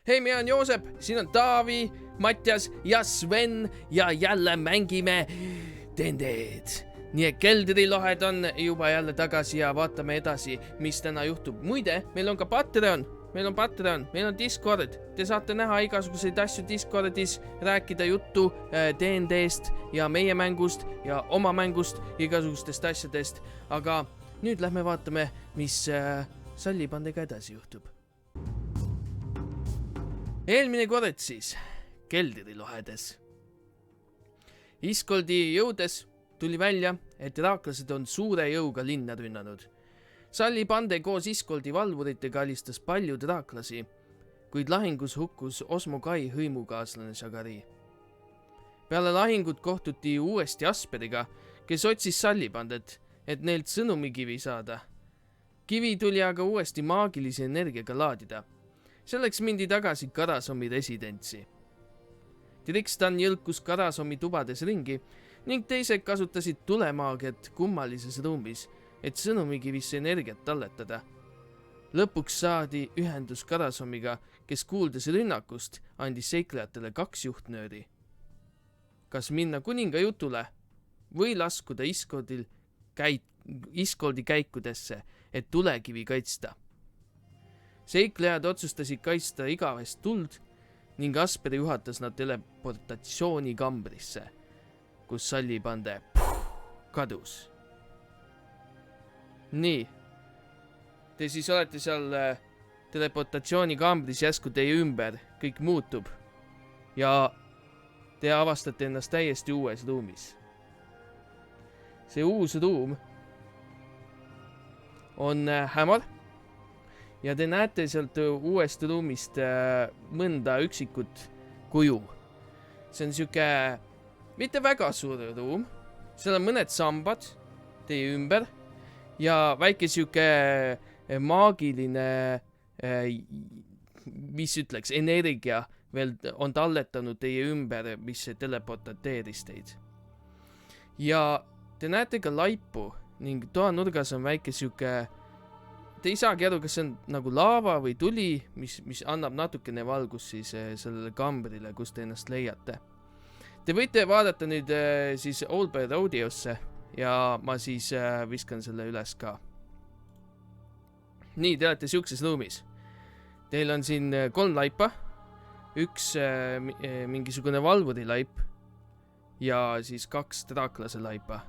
Hei, mina on Joosep, siin on Taavi, Matjas ja Sven ja jälle mängime D&D-d. Nii et keldrilohed on juba jälle tagasi ja vaatame edasi, mis täna juhtub. Muide, meil on ka Patreon, meil on Discord. Te saate näha igasuguseid asju Discordis, rääkida juttu D&D-st ja meie mängust ja oma mängust, igasugustest asjadest. Aga nüüd lähme vaatame, mis Sallipandega edasi juhtub. Eelmine kord siis keldrilohedes. Iskoldi jõudes tuli välja, et raaklased on suure jõuga linna rünnanud. Sallipande koos Iskoldi valvuritega alistas paljud raaklasi, kuid lahingus hukkus Osmo Kai hõimukaaslane Shagari. Peale lahingut kohtuti uuesti Asperiga, kes otsis Sallipandet, et neilt sõnumikivi saada. Kivi tuli aga uuesti maagilise energiaga laadida. Selleks mindi tagasi Karasomi residentsi. Trikstan jõlkus Karasomi tubades ringi ning teised kasutasid tulemaagiat kummalises ruumis, et sõnumikivisse energiat talletada. Lõpuks saadi ühendus Karasomiga, kes kuuldes rünnakust andis seiklejatele 2 juhtnööri. Kas minna kuninga jutule või laskuda Iskoldi käikudesse, et tulekivi kaitsta. Seiklejad otsustasid kaitsta igavest tuld ning Asperi juhatas nad teleportatsiooni kambrisse, kus Sallipande kadus. Nii, te siis olete seal teleportatsiooni kambris, jäsku teie ümber, kõik muutub ja te avastate ennast täiesti uues ruumis. See uus ruum on hämar ja te näete sealt uuest ruumist mõnda üksikut kuju. See on siuke mitte väga suur ruum, seal on mõned sambad teie ümber ja väike siuke maagiline, mis ütleks, energia veel on talletanud teie ümber, mis teleportateeris teid. Ja te näete ka laipu ning toanurgas on väike siuke, te ei saagi aru, kas see on nagu laava või tuli, mis annab natukene valgust siis sellele kambrile, kus te ennast leiate. Te võite vaadata nüüd siis Old Bear Rodeosse ja ma siis viskan selle üles ka. Nii, te olete siukses ruumis. Teil on siin 3 laipa, 1 mingisugune valvurilaip ja siis 2 draaklase laipa.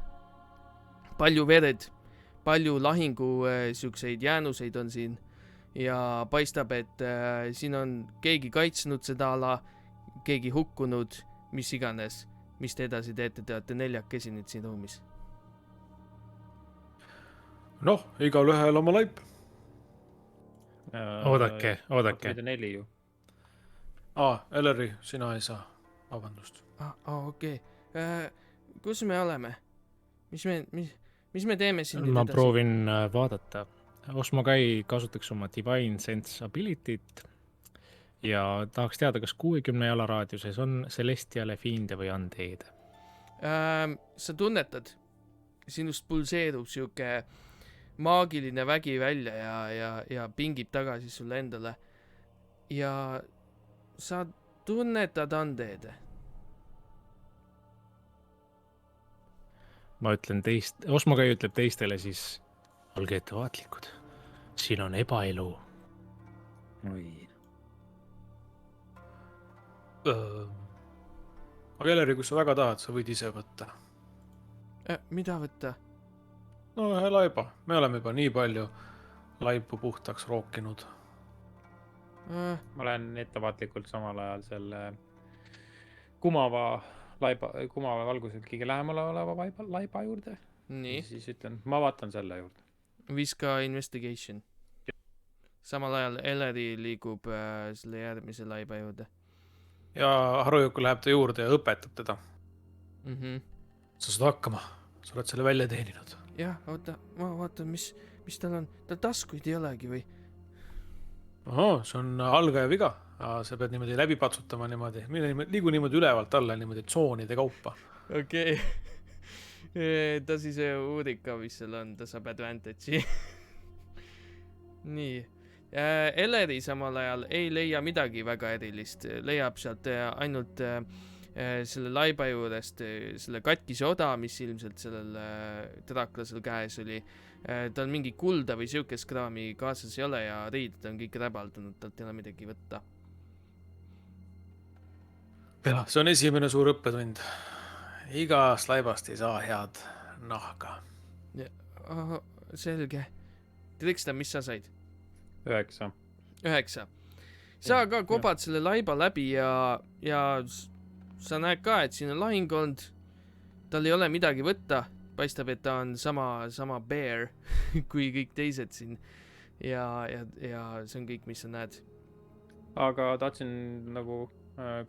Palju vered, palju lahingu siukseid jäänuseid on siin ja paistab, et siin on keegi kaitsnud seda ala, keegi hukkunud, mis iganes, mis te edasi teete, te olete 4 nüüd siin ruumis. Noh, igal ühel oma laip. Oodake. 4 ju. Elleri, sina ei saa. Vabandust. Okei. Kus me oleme? Mis me teeme siin nüüd Ma edasi? proovin vaadata. Osmo Kai kasutaks oma Divine Sense ability't ja tahaks teada, kas 60 jala raadiuses on Celestiale, Fiende või Undead. Sa tunnetad, sinust pulseerub siuke maagiline vägi välja ja pingib tagasi sulle endale. Ja sa tunnetad Undead. Ma ütlen Osmo Kai ütleb teistele siis, olge ettevaatlikud, siin on ebaelu. Aga Elleri, kui sa väga tahad, sa võid ise võtta. Mida võtta? No ühe laiba. Me oleme juba nii palju laipu puhtaks rookinud. Ma olen ettevaatlikult samal ajal selle kumava valguselt kõige lähemal oleva laiba juurde. Nii, Siis ütlen, ma vaatan selle juurde. viska investigation. Samal ajal Elleri liigub selle järgmise laiba juurde. Ja Harujuku läheb ta juurde ja õpetab teda. Sa saad hakkama. Sa oled selle välja teeninud. Jah, oota, ma vaatan, mis tal on. Tal taskuid ei olegi või? See on algaja viga. Sa pead niimoodi läbi patsutama niimoodi. Liigu niimoodi ülevalt alla niimoodi tsoonide kaupa. Okei. Ta siis uurib ka, mis seal on. Ta saab advantage'i. Nii. Eleri samal ajal ei leia midagi väga erilist, leiab sealt ainult selle laiba juurest selle katkise oda, mis ilmselt sellel traklasel käes oli. Tal mingi kulda või siukest kraami kaasas ei ole ja riided on kõik räbaldunud, talt ei ole midagi võtta. jah, see on esimene suur õppetund. Igast laibast ei saa head nahka. Selge. Triksta, mis sa said? 9. 9. Sa ka kobad selle laiba läbi ja sa näed ka, et siin on lahing olnud. Tal ei ole midagi võtta. Paistab, et ta on sama bear kui kõik teised siin. Ja see on kõik, mis sa näed. Aga tahtsin nagu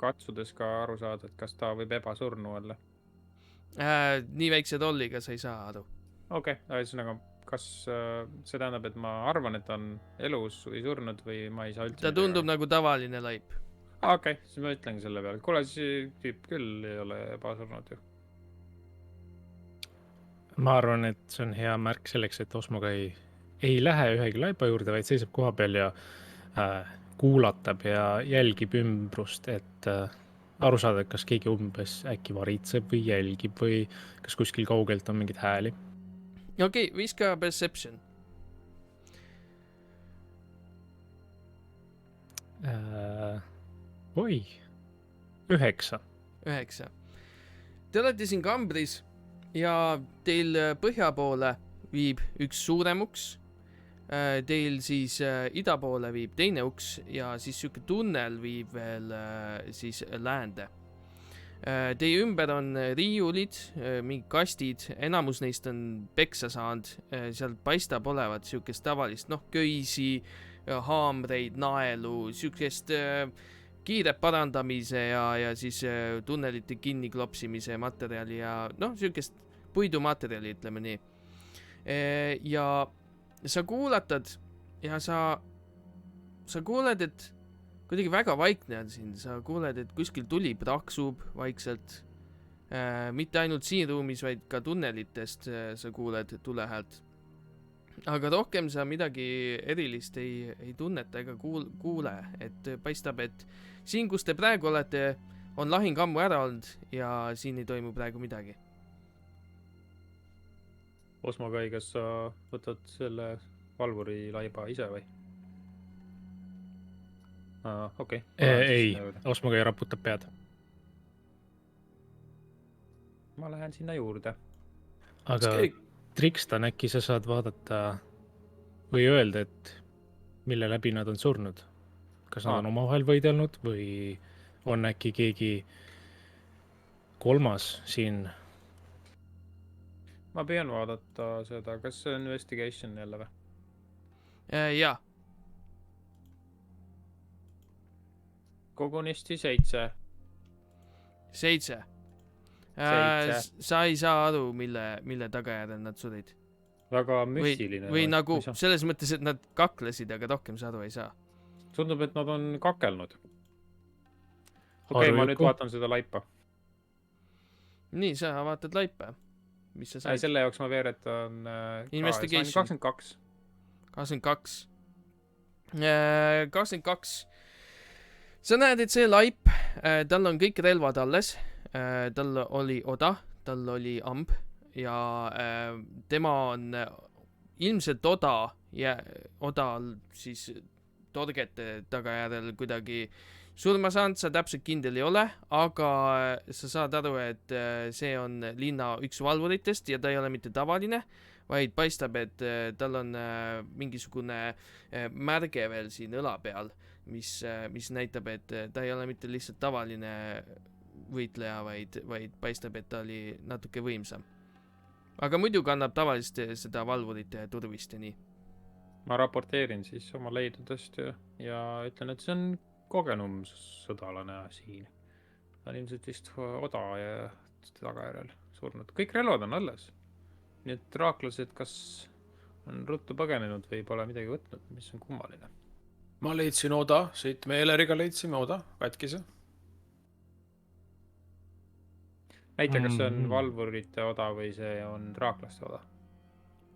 katsudes ka aru saada, et kas ta võib ebasurnu olla. Nii väikse rolliga sa ei saa aru. Okei, ühesõnaga, kas see tähendab, et ma arvan, et ta on elus või surnud või ma ei saa üldse Ta tundub nagu tavaline laip. Okei, siis ma ütlengi selle peale. Kuule, see tüüp küll ei ole ebasurnud ju. Ma arvan, et see on hea märk selleks, et Osmoga ei lähe ühegi laipa juurde, vaid seisab koha peal ja kuulatab ja jälgib ümbrust, et aru saada, kas keegi umbes äkki varitseb või jälgib või kas kuskil kaugelt on mingid hääli. Okei, viska perception. Oi, 9. 9. Te olete siin kambris ja teil põhja poole viib üks suurem uks. Teil siis ida poole viib teine uks ja siis siuke tunnel viib veel siis läände. Teie ümber on riiulid, mingid kastid, enamus neist on peksa saanud, seal paistab olevat siukest tavalist, köisi, haamreid, naelu, siukest kiiret parandamise ja siis tunnelite kinni klopsimise materjali ja siukest puidumaterjali, ütleme nii. Ja sa kuulatad ja sa kuuled, et kuidagi väga vaikne on siin, sa kuuled, et kuskil tuli praksub vaikselt. Mitte ainult siin ruumis, vaid ka tunnelitest sa kuuled tulehäält. Aga rohkem sa midagi erilist ei tunneta ega kuule, et paistab, et siin, kus te praegu olete, on lahing ammu ära olnud ja siin ei toimu praegu midagi. Osmogai, kas sa võtad selle valvuri laiba ise või? Okei. Ei, Osmogai raputab pead. Ma lähen sinna juurde. Aga Trikstan, äkki sa saad vaadata või öelda, et mille läbi nad on surnud? Kas nad on omavahel võidelnud või on äkki keegi kolmas siin? Ma püüan vaadata seda, kas see on investigation jälle või? Jaa. Kogunisti 7. 7. Sa ei saa aru, mille tagajärjel nad surid. Väga müstiline. Või nagu selles mõttes, et nad kaklesid, aga rohkem sa aru ei saa. Tundub, et nad on kakelnud. Okei, ma nüüd vaatan seda laipa. Nii, sa vaatad laipa. Mis sa said? Selle jaoks ma veeretan investigation. 22. 22. Sa näed, et see laip, tal on kõik relvad alles. Tal oli oda, tal oli amb ja tema on ilmselt oda siis torgete tagajärjel kuidagi surma saanud, sa täpselt kindel ei ole, aga sa saad aru, et see on linna üks valvuritest ja ta ei ole mitte tavaline, vaid paistab, et tal on mingisugune märge veel siin õla peal, mis näitab, et ta ei ole mitte lihtsalt tavaline võitleja, vaid paistab, et ta oli natuke võimsam. Aga muidu kannab tavaliselt seda valvurite turvist ja nii. Ma raporteerin siis oma leidudest ja ütlen, et see on kogenum sõdalane siin. Ta on ilmselt vist oda ja tagajärjel surnud. Kõik relvad on alles. Nii et raaklased kas on ruttu põgenenud või pole midagi võtnud, mis on kummaline. Ma leidsin oda, siit me Eleriga leidsime oda, katkise. Näita, kas see on valvurite oda või see on raaklaste oda?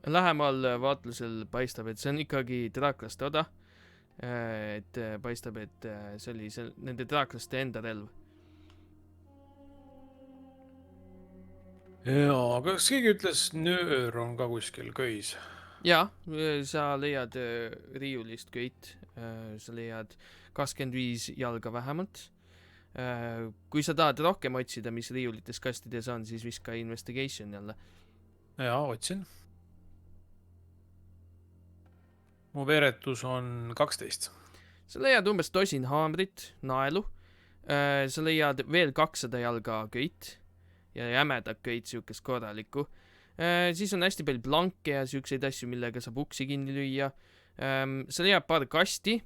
Lähemal vaatlusel paistab, et see on ikkagi raaklaste oda. et paistab, et see oli nende draaklaste enda relv. jaa, kas keegi ütles, nöör on ka kuskil köis? Jaa, sa leiad riiulist köit, sa leiad 25 jalga vähemalt. Kui sa tahad rohkem otsida, mis riiulites kastides on, siis viska investigation jälle. jaa, otsin. mu veeretus on 12. Sa leiad umbes tosin haamrit, naelu. Sa leiad veel 200 jalga köit ja jämedat köit, siukest korralikku. Siis on hästi palju blanke ja siukseid asju, millega saab uksi kinni lüüa. Sa leiad paar kasti.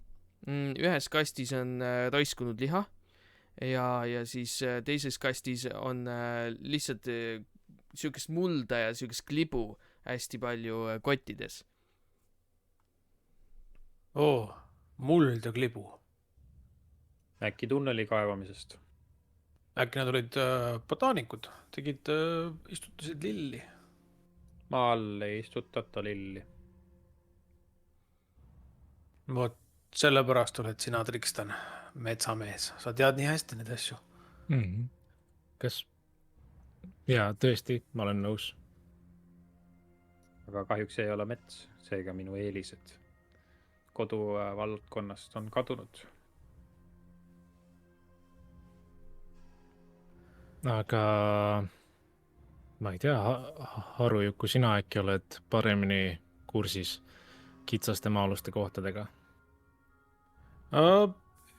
Ühes kastis on roiskunud liha ja siis teises kastis on lihtsalt siukest mulda ja siukest klibu hästi palju kottides. Muld ja klibu. Äkki tunneli kaevamisest? Äkki nad olid botaanikud, tegid, istutasid lilli. Maa all ei istutata lilli. Vot sellepärast oled sina, Trikstan, metsamees. Sa tead nii hästi neid asju. Kas? Jaa, tõesti, ma olen nõus. Aga kahjuks ei ole mets, seega minu eelised koduvaldkonnast on kadunud. Aga ma ei tea, Harujuku, sina äkki oled paremini kursis kitsaste maa-aluste kohtadega?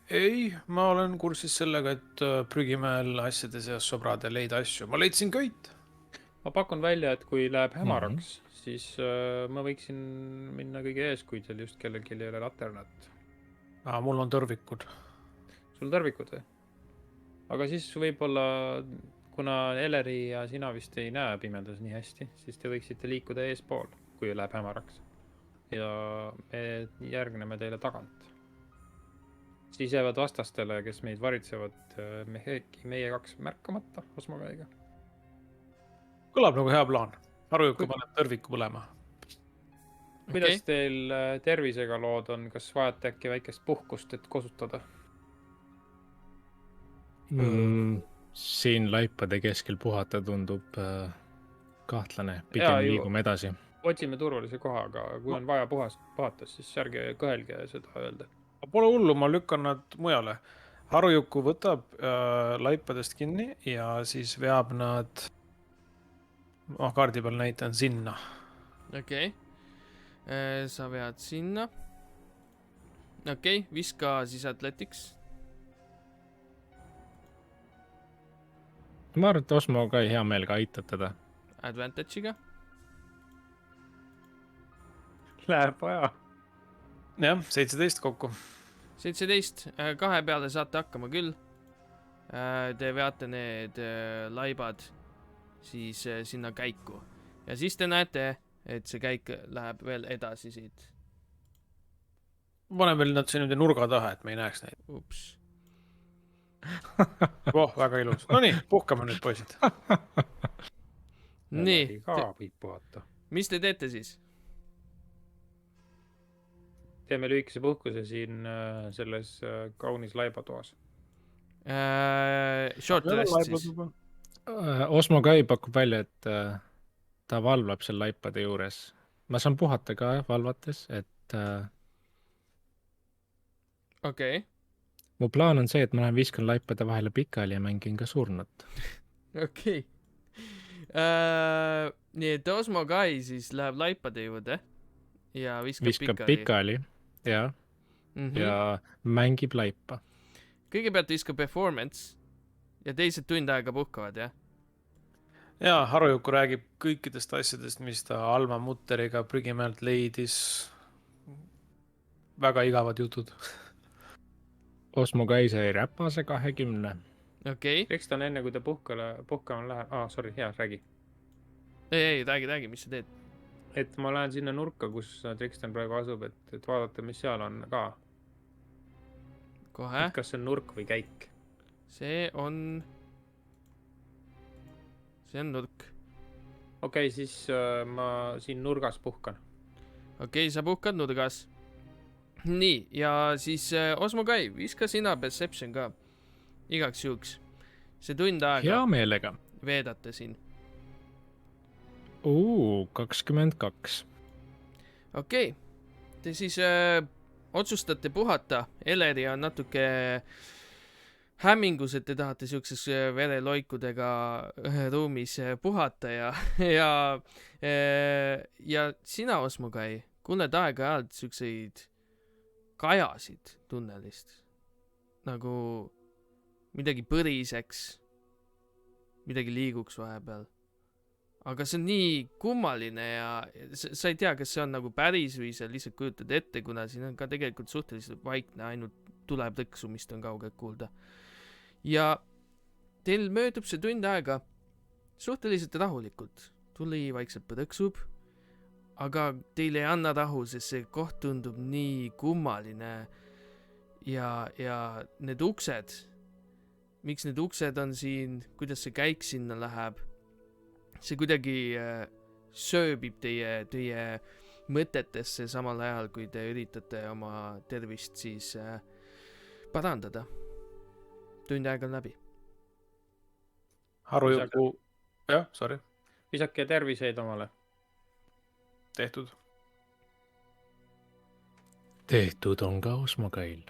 Ei, ma olen kursis sellega, et prügimäel asjade seas sõbrad ei leida asju. Ma leidsin köit. Ma pakun välja, et kui läheb hämaraks, siis ma võiksin minna kõige ees, kui teil just kellelgi ei ole laternat. Mul on tõrvikud. Sul tõrvikud või? Aga siis võib-olla, kuna Eleri ja sina vist ei näe pimedas nii hästi, siis te võiksite liikuda eespool, kui läheb hämaraks. Ja me järgneme teile tagant. Siis jäävad vastastele, kes meid varitsevad, meie 2 märkamata Osmokaiga. Kõlab nagu hea plaan. Harujuku paneb tõrviku põlema. Kuidas teil tervisega lood on? Kas vajate äkki väikest puhkust, et kosutada? Siin laipade keskel puhata tundub kahtlane. Pigem liigume edasi. Otsime turvalise koha, aga kui on vaja puhata, siis ärge kõhelge seda öelda. Pole hullu, ma lükkan nad mujale. Harujuku võtab laipadest kinni ja siis veab nad, kaardi peal näitan sinna. Okei. Sa vead sinna. Okei, viska siis Athletics. Ma arvan, et Osmo ka hea meelega aitab teda. Advantage'iga. Läheb vaja. Jah, 17 kokku. 17. 2 peale saate hakkama küll. Te veate need laibad siis sinna käiku. Ja siis te näete, et see käik läheb veel edasi siit. Panen veel nad siin nurga taha, et me ei näeks neid. Ups. Väga ilus. No nii, puhkame nüüd, poisid. Nii. Ka võib puhata. Mis te teete siis? Teeme lühikese puhkuse siin selles kaunis laibatoas. Short rest siis. Osmo Kai pakub välja, et ta valvab seal laipade juures. Ma saan puhata ka valvates, et Okei. mu plaan on see, et ma lähen viskan laipade vahele pikali ja mängin ka surnut. Okei. Nii, et Osmo Kai siis läheb laipade juurde ja viskab pikali. Ja, ja mängib laipa. Kõigepealt viskab performance ja teised tund aega puhkavad, jah? Jaa, Harujuku räägib kõikidest asjadest, mis ta Alma Mutteriga prügimäelt leidis. Väga igavad jutud. Osmo Kai sai räpase 20. Okei. Trikstan enne, kui ta puhkama läheb. Sorry, hea, räägi. Ei, räägi, mis sa teed? Et ma lähen sinna nurka, kus Trikstan praegu asub, et vaadata, mis seal on ka. Kohe. Kas see on nurk või käik? See on nurk. Okei, siis ma siin nurgas puhkan. Okei, sa puhkad nurgas. nii, ja siis Osmo Kai, viska sina perception ka. Igaks juhuks. See tund aega hea meelega. veedate siin. 22. Okei. Te siis otsustate puhata. Eleri on natuke hämmingus, et te tahate siukses vereloikudega ruumis puhata ja sina, Osmo Kai, kuuled aeg-ajalt siukseid kajasid tunnelist. Nagu midagi põriseks, midagi liiguks vahepeal. Aga see on nii kummaline ja sa ei tea, kas see on nagu päris või sa lihtsalt kujutad ette, kuna siin on ka tegelikult suhteliselt vaikne, ainult tuleb tõksumist on kaugelt kuulda. Ja teil möödub see tund aega suhteliselt rahulikult. Tuli vaikselt põrõksub, aga teil ei anna rahu, sest see koht tundub nii kummaline ja need uksed, miks need uksed on siin, kuidas see käik sinna läheb, see kuidagi sööbib teie mõtetesse samal ajal, kui te üritate oma tervist siis parandada. Tund aega on läbi. Harujuku, jah, sorry, visake terviseid omale. tehtud. tehtud on ka Osmo Kail.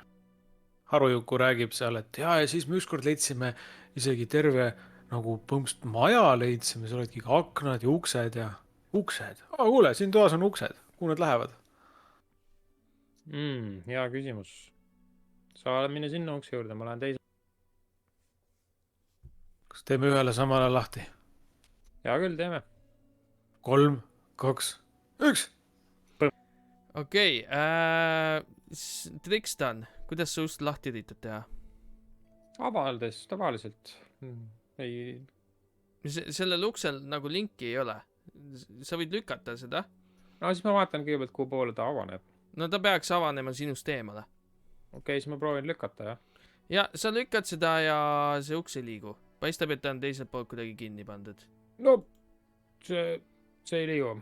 Harujuku räägib seal, et ja siis me ükskord leidsime isegi terve nagu põhimõtteliselt maja leidsime, seal olidki aknad ja uksed ja uksed. Kuule, siin toas on uksed, kuhu need lähevad? Hea küsimus. Sa mine sinna ukse juurde, ma lähen teise. Kas teeme ühele samale lahti? Hea küll, teeme. 3, 2, 1. Okei, Trikstan, kuidas sa ust lahti üritad teha? Avaldades tavaliselt. Ei, Sellel uksel nagu linki ei ole. Sa võid lükata seda. no siis ma vaatan kõigepealt, kuhu poole ta avaneb. No ta peaks avanema sinust eemale. Okei, siis ma proovin lükata, jah. Ja sa lükkad seda ja see uks ei liigu. Paistab, et ta on teiselt poolt kuidagi kinni pandud. No, see ei liigu.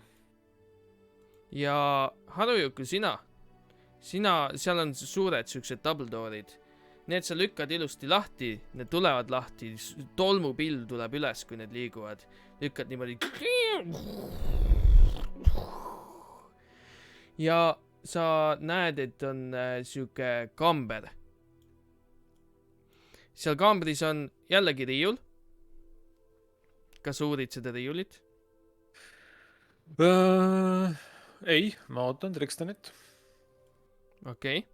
Ja Harujuku, sina, seal on suured siuksed double doorid. Need sa lükkad ilusti lahti, need tulevad lahti, tolmupill tuleb üles, kui need liiguvad. Lükkad niimoodi. Ja sa näed, et on siuke kamber. Seal kambris on jällegi riiul. Kas sa uurid seda riiulit? Ei, ma ootan Trikstanit. Okei.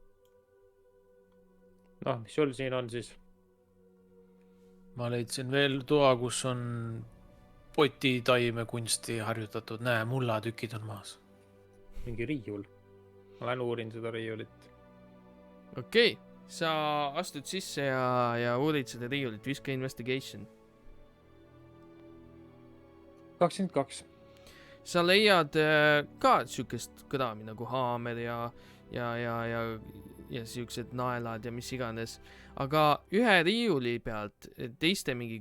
Noh, mis sul siin on siis? Ma leidsin veel toa, kus on potitaime kunsti harjutatud. Näe, mullatükid on maas. Mingi riiul. Ma lähen uurin seda riiulit. Okei. Sa astud sisse ja uurid seda riiulit. Viska investigation. 22. Sa leiad ka siukest kõdami nagu haamer ja siuksed naelad ja mis iganes. Aga ühe riiuli pealt teiste mingi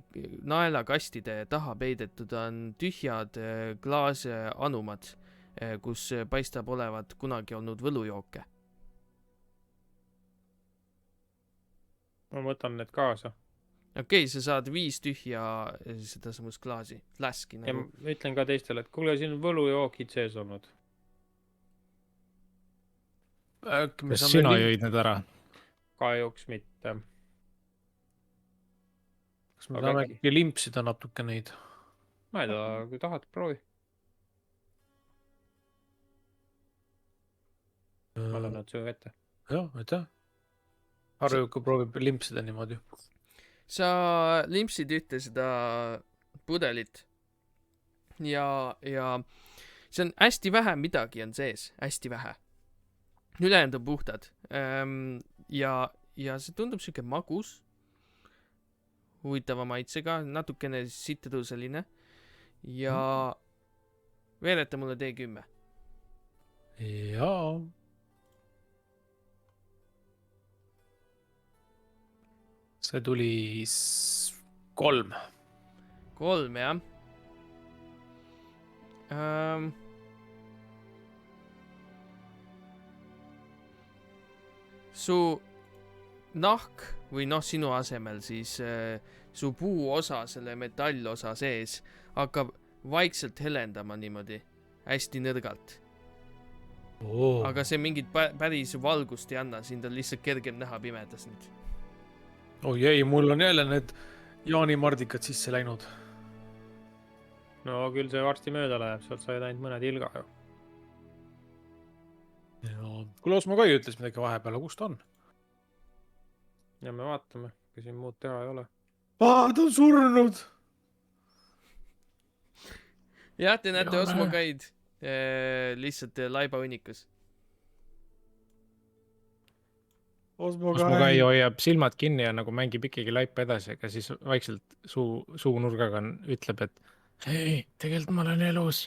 naelakastide taha peidetud on tühjad klaasanumad, kus paistab olevat kunagi olnud võlujooke. Ma võtan need kaasa. Okei, sa saad 5 tühja seda samust klaasi. Flaski Ja nagu. ma ütlen ka teistele, et kuule, siin on võlujookid sees olnud. Kas sina jõid need ära? Kahjuks mitte. Kas me Aga saame äkki? äkki limpsida natuke neid? Ma ei tea, kui tahad, proovi. Ma annan nad sulle ette. Jah, aitäh. Harujuku proovib limpsida niimoodi. Sa limpsid ühte seda pudelit ja see on hästi vähe midagi on sees, hästi vähe. Ülejäänud on puhtad. Ja see tundub siuke magus, huvitava maitsega, natukene sitruseline ja veereta mulle D10. Jaa. See tuli 3. 3, jah. su nahk või noh, sinu asemel siis su puuosa, selle metallosa sees hakkab vaikselt helendama niimoodi, hästi nõrgalt. Aga see mingit päris valgust ei anna, sind on lihtsalt kergem näha pimedas nüüd. oi ei, mul on jälle need jaanimardikad sisse läinud. no küll see varsti mööda läheb, sealt said ainult mõne tilga ju. kuule, Osmo Kai ütles midagi vahepeal, kus ta on? ja me vaatame, kui siin muud teha ei ole. ta on surnud. jah, te näete Jaa, Osmo näe. Kaid lihtsalt laibaõnnikus. Osmo Osmo Kai Kai. hoiab silmad kinni ja nagu mängib ikkagi laipa edasi, aga siis vaikselt suunurgaga ütleb, et ei, tegelikult ma olen elus.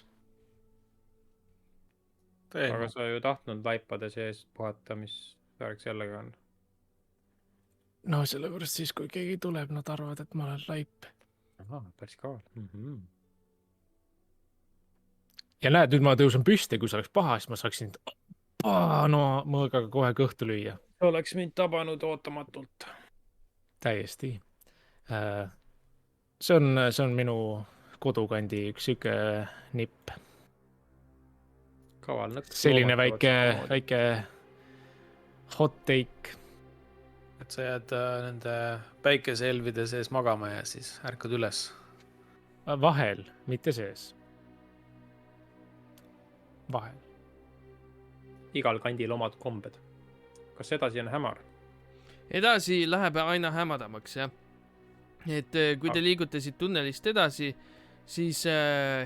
aga sa ju tahtnud laipade sees puhata, mis värk sellega on? No sellepärast siis, kui keegi tuleb, nad arvavad, et ma olen laip. päris kaval. Ja näed, nüüd ma tõusen püsti, kui see oleks paha, siis ma saaksin no mõõgaga kohe kõhtu lüüa. oleks mind tabanud ootamatult. Täiesti. See on minu kodukandi üks siuke nipp. kaval nõks. Selline väike hot take. et sa jääd nende päikeseelvide sees magama ja siis ärkad üles. Vahel, mitte sees. Vahel. igal kandil omad kombed. kas edasi on hämar? Edasi läheb aina hämaramaks, jah. Et kui te liigute siit tunnelist edasi, siis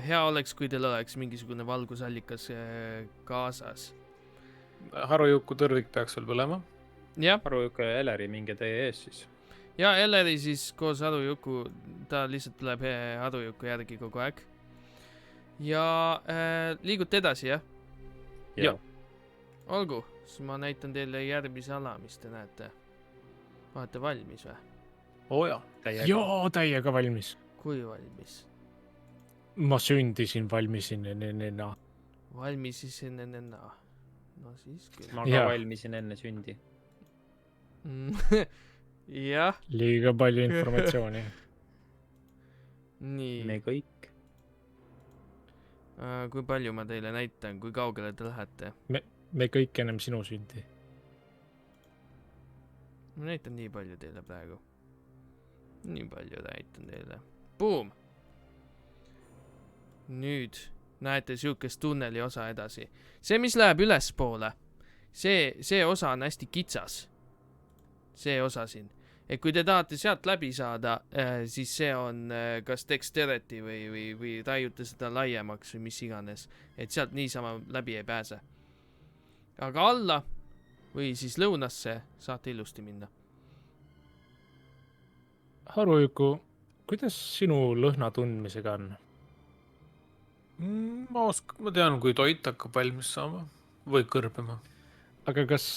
hea oleks, kui teil oleks mingisugune valgusallikas kaasas. Harujuku tõrvik peaks veel põlema. jah, Harujuku ja Eleri, minge teie ees siis. ja Elleri siis koos Harujuku, ta lihtsalt tuleb Harujuku järgi kogu aeg. Ja liigute edasi, jah? ja. Olgu, siis ma näitan teile järgmise ala, mis te näete. Olete valmis või? Jaa. Joo, täiega valmis. Kui valmis? Ma sündisin valmisin. Valmis siis enne. No siis küll. ma ka Jaa. valmisin enne sündi. jah, Liiga palju informatsiooni. nii. me kõik. Kui palju ma teile näitan, kui kaugele te lähete? Me kõik ennem sinu sündi. Ma näitan nii palju teile praegu. Nii palju näitan teile. Boom! Nüüd näete siukest tunneli osa edasi. See, mis läheb ülespoole, see osa on hästi kitsas. See osa siin. Et kui te tahate sealt läbi saada, siis see on kas dexterity või raiute seda laiemaks või mis iganes. Et sealt niisama läbi ei pääse. Aga alla või siis lõunasse saate ilusti minna. Harujuku, kuidas sinu lõhna tundmisega on? Ma tean, kui toit hakkab valmis saama või kõrbema. Aga kas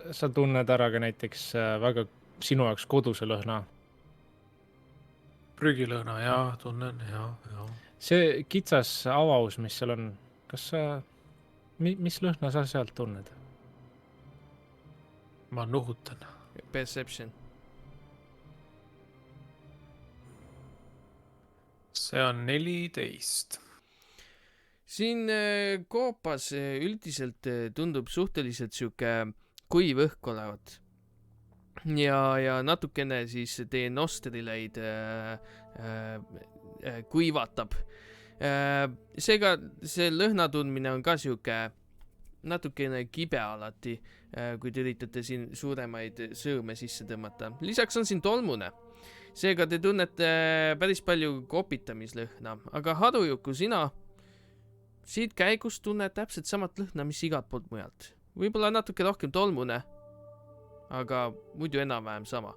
sa tunned ära ka näiteks väga sinu jaoks koduse lõhna? Prügilõhna, jaa, tunnen, jaa. See kitsas avaus, mis seal on, kas sa, mis lõhna sa sealt tunned? Ma nuhutan. Perception. See on 14. Siin koopas üldiselt tundub suhteliselt siuke kuiv õhk olevat. Ja natukene siis teie nostrileid kuivatab. Seega see lõhna tundmine on ka siuke natukene kibe alati, kui te üritate siin suuremaid sõõme sisse tõmmata. Lisaks on siin tolmune. Seega te tunnete päris palju kopitamislõhna, aga Harujuku, sina siit käigust tunned täpselt samat lõhna, mis igalt poolt mujalt. Võib-olla natuke rohkem tolmune, aga muidu enam-vähem sama.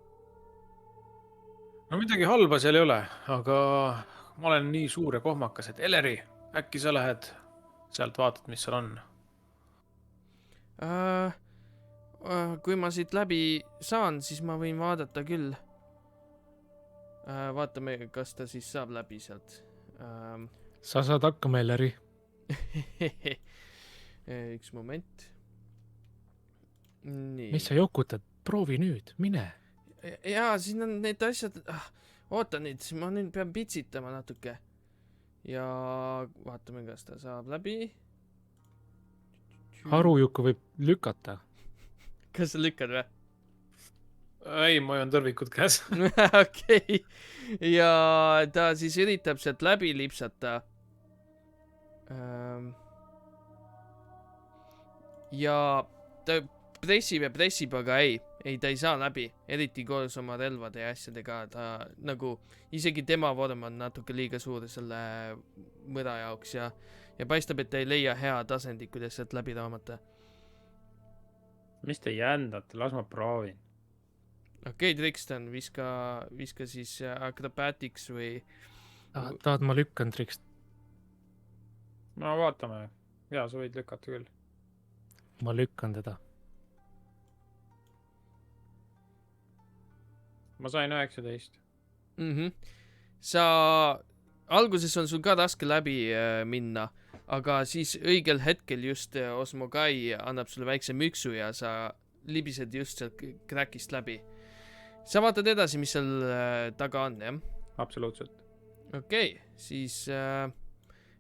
No midagi halba seal ei ole, aga ma olen nii suur ja kohmakas, et Eleri, äkki sa lähed sealt vaatad, mis seal on? Kui ma siit läbi saan, siis ma võin vaadata küll. Vaatame, kas ta siis saab läbi sealt. Sa saad hakkama, Eleri. Üks moment. nii . mis sa jokutad , proovi nüüd , mine . jaa , siin on need asjad oota nüüd , ma nüüd pean pitsitama natuke ja vaatame , kas ta saab läbi . harujukku võib lükata . kas sa lükkad või ? ei , ma hoian tõrvikud käes . okei . ja ta siis üritab sealt läbi lipsata . ja ta pressib , aga ei , ta ei saa läbi , eriti koos oma relvade ja asjadega , ta nagu , isegi tema vorm on natuke liiga suur selle mõra jaoks ja paistab , et ta ei leia head asendit , kuidas sealt läbi raamata . mis te jändate , las ma proovin . okei , Trixton , viska siis acrobatics või tahad , ma lükkan trikst ? no vaatame . jaa , sa võid lükata küll . ma lükkan teda . ma sain 19 . sa , alguses on sul ka raske läbi minna , aga siis õigel hetkel just Osmogai annab sulle väikse müksu ja sa libised just sealt kräkist läbi . sa vaatad edasi , mis seal taga on , jah ? absoluutselt . okei , siis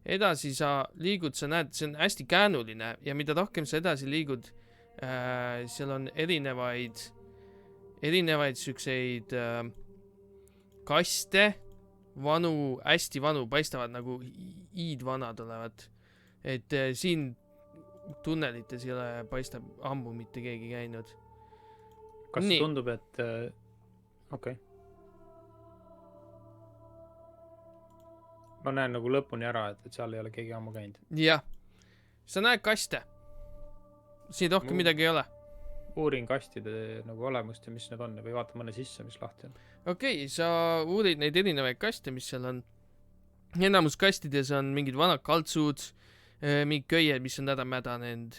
edasi sa liigud , sa näed , see on hästi käänuline ja mida rohkem sa edasi liigud , seal on erinevaid siukseid kaste , hästi vanu , paistavad nagu iidvanad olevat . et siin tunnelites ei ole , paistab ammu mitte keegi käinud . kas Nii. tundub , et okei . ma näen nagu lõpuni ära , et seal ei ole keegi ammu käinud . jah , sa näed kaste . siin rohkem midagi ei ole . uurin kastide nagu olemust ja mis need on või vaatan mõne sisse , mis lahti on . okei , sa uurid neid erinevaid kaste , mis seal on . enamus kastides on mingid vanad kaltsud , mingid köied , mis on ära mädanenud ,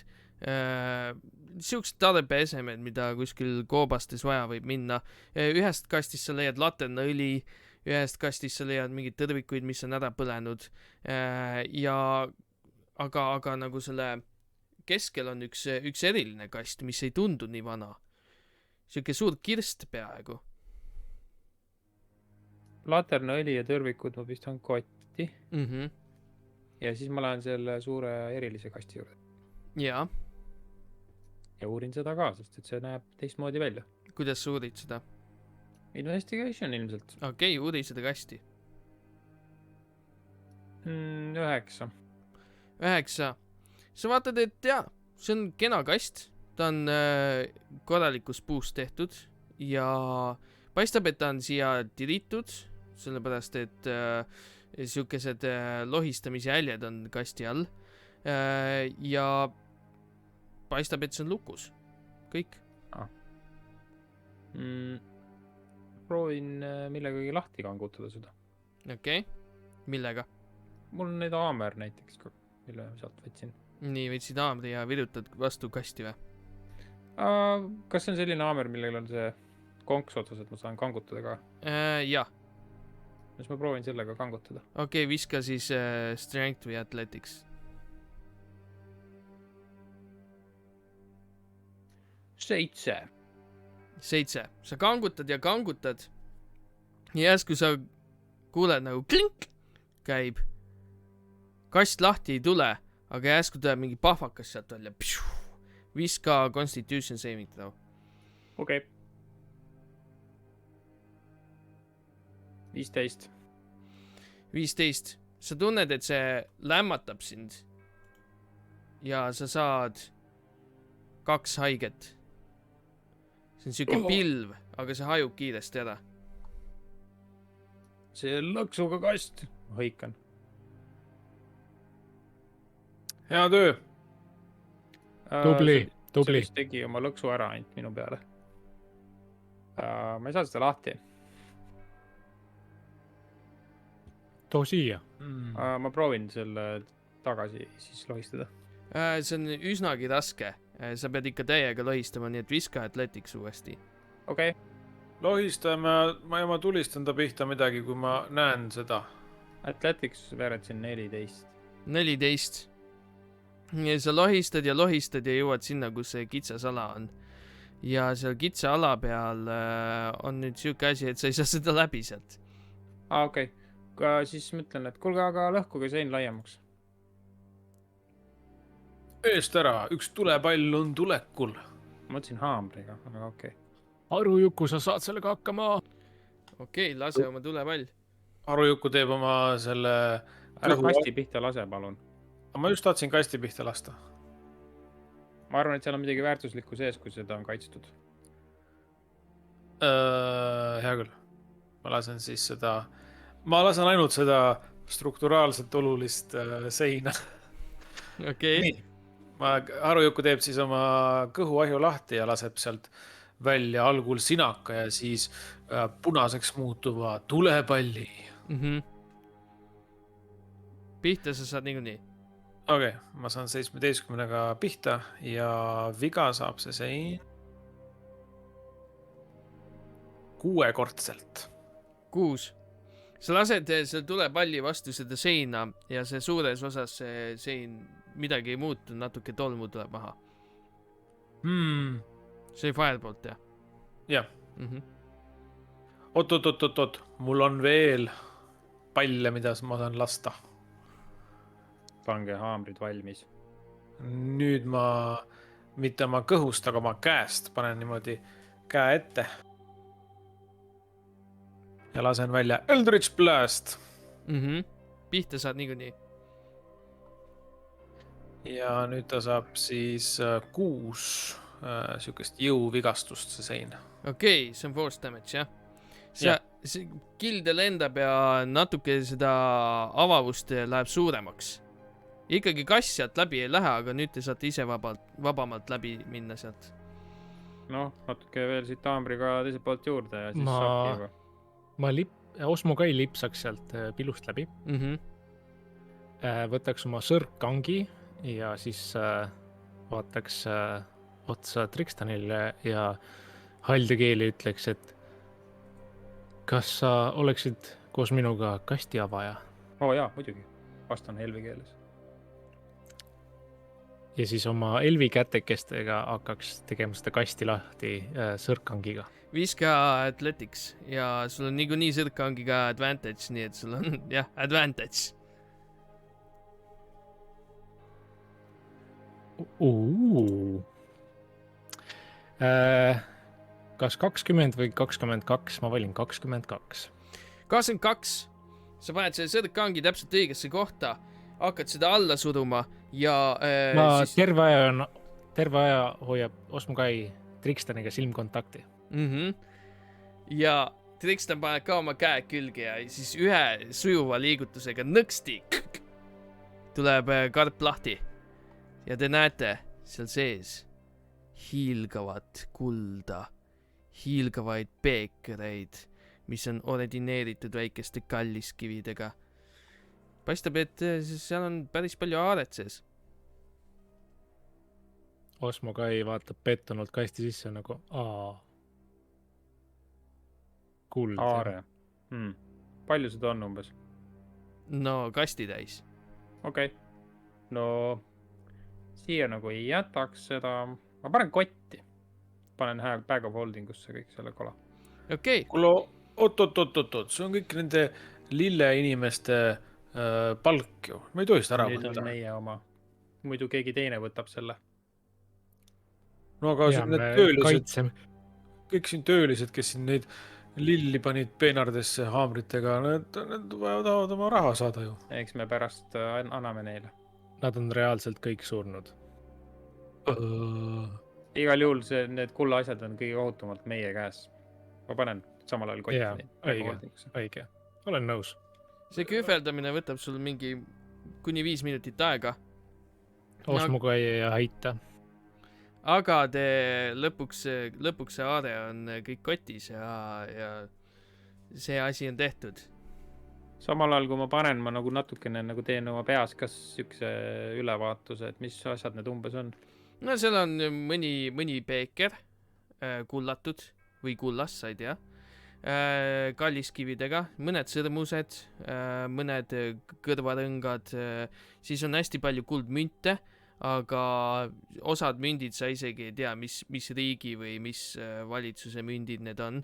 siuksed tarbeesemed , mida kuskil koobastes vaja võib minna . ühest kastist sa leiad laternaõli , ühest kastist sa leiad mingeid tõrvikuid , mis on ära põlenud . ja aga nagu selle keskel on üks eriline kast , mis ei tundu nii vana . siuke suur kirst peaaegu . laternaõli ja tõrvikud ma pistan kotti Mhm , ja siis ma lähen selle suure erilise kasti juurde jaa , ja uurin seda ka , sest et see näeb teistmoodi välja . kuidas sa uurid seda ? Investigation ilmselt . okei , uuri seda kasti . 9 . 9 . sa vaatad , et jaa , see on kena kast , ta on korralikust puust tehtud ja paistab , et ta on siia tiritud , sellepärast et siukesed lohistamisjäljed on kasti all . ja paistab , et see on lukus . kõik . proovin millegagi lahti kangutada seda . okei , millega ? mul on neid haamer näiteks , mille ma sealt võtsin . nii , võtsid haamri ja virutad vastu kasti või ? kas see on selline haamer , millel on see konks otsas , et ma saan kangutada ka ? jah , siis ma proovin sellega kangutada . okei , viska siis strength või athletics . 7 . 7 . sa kangutad ja kangutad . järsku sa kuuled nagu klink käib . kast lahti ei tule , aga järsku tuleb mingi pahvakas sealt välja . viska constitution saving throw . okei . 15 . 15 . sa tunned , et see lämmatab sind . ja sa saad 2 haiget . see on siuke pilv , aga see hajub kiiresti ära . see lõksuga kast . ma hõikan . hea töö . Tubli, tubli. see vist tegi oma lõksu ära ainult minu peale . ma ei saa seda lahti . too siia . ma proovin selle tagasi siis lohistada . see on üsnagi raske . sa pead ikka täiega lohistama , nii et viska athletics uuesti . okei . lohistame , ma tulistan ta pihta midagi , kui ma näen seda . Athletics veeretasin 14 . 14 . ja sa lohistad ja lohistad ja jõuad sinna , kus see kitsas ala on . ja seal kitsa ala peal on nüüd siuke asi, et sa ei saa seda läbi sealt. Okei. Siis mõtlen, et kuulge, aga lõhkuge sein laiemaks. eest ära, üks tulepall on tulekul. Mõtlesin haamriga, aga okei. Harujuku, sa saad sellega hakkama. Okei, lase oma tulepall. Harujuku teeb oma selle Ära kasti pihta lase, palun. ma just tahtsin kasti pihta lasta. Ma arvan, et seal on midagi väärtuslikku sees, kui seda on kaitstud. Hea küll. Ma lasen ainult seda strukturaalselt olulist seina. Okei. Harujuku teeb siis oma kõhuahju lahti ja laseb sealt välja algul sinaka ja siis punaseks muutuva tulepalli. Pihta sa saad niikuinii. Okei, ma saan 17-ga pihta ja viga saab see sein 6-kordselt. 6. Sa lased selle tulepalli vastu seda seina ja see suures osas see sein midagi ei muutu, natuke tolmu tuleb maha. See firebolt, jah? Jah. Oot. Mul on veel palle, mida ma saan lasta. Pange haamrid valmis. Nüüd ma mitte oma kõhust, aga oma käest panen niimoodi käe ette. Ja lasen välja Eldritch Blast. Pihta saad niikuinii. Ja nüüd ta saab siis 6 sihukest jõuvigastust, see sein. Okei, see on force damage, jah? See kilde lendab ja natuke seda avavust läheb suuremaks. Ikkagi kass sealt läbi ei lähe, aga nüüd te saate ise vabamalt läbi minna sealt. Noh, natuke veel siit haamriga teiselt poolt juurde ja siis saabki juba. Osmo Kai lipsaks sealt pilust läbi. Võtaks oma sõrkkangi ja siis vaataks otsa Trixtanile ja haldekeeli ütleks, et kas sa oleksid koos minuga kasti avaja? Jaa, muidugi. Vastan helvi keeles. Ja siis oma elvi kätekestega hakkaks tegema seda kasti lahti sõrkkangiga. Viska athletics ja sul on niikuinii sõrkkangiga advantage, nii et sul on advantage. Kas 20 või 22? Ma valin 22. 22. Sa paned selle sõrkkangi täpselt õigesse kohta, hakkad seda alla suruma ja siis... terve aja hoiab Osmo Kai Trixtaniga silmkontakti. Ja Trixtan paneb ka oma käe külge ja siis ühe sujuva liigutusega nõksti tuleb karp lahti. Ja te näete seal sees hiilgavat kulda, hiilgavaid peekereid, mis on ordineeritud väikeste kalliskividega. Paistab, et seal on päris palju aaret sees. Osmo Kai vaatab pettunult kasti sisse nagu kuld. Aare. Palju seda on umbes? No, kasti täis. Okei. No, siia nagu ei jätaks seda. Ma panen kotti. Panen bag of holding usse kõik selle kola. Okei. Kuule, oot. See on kõik nende lille inimeste palk ju. Me ei tohi seda ära võtta. Nüüd on meie oma. Muidu keegi teine võtab selle. No aga need töölised, kõik siin töölised, kes siin neid lilli panid peenardesse haamritega, need tahavad oma raha saada ju. Eks me pärast anname neile. Nad on reaalselt kõik surnud. Igal juhul need kulla asjad on kõige ohutumalt meie käes. Ma panen samal ajal kotti. Jaa, õige. Olen nõus. See kühveldamine võtab sul mingi kuni 5 minutit aega. Osmo Kai ei aita. Aga lõpuks see aare on kõik kotis ja see asi on tehtud. Samal ajal, kui ma panen, ma nagu natukene nagu teen oma peas kas sükse ülevaatuse, et mis asjad need umbes on. No seal on mõni peeker kullatud või kullas, sa ei tea. Kalliskividega, mõned sõrmused, mõned kõrvarõngad, siis on hästi palju kuldmünte, aga osad mündid sa isegi ei tea, mis riigi või mis valitsuse mündid need on.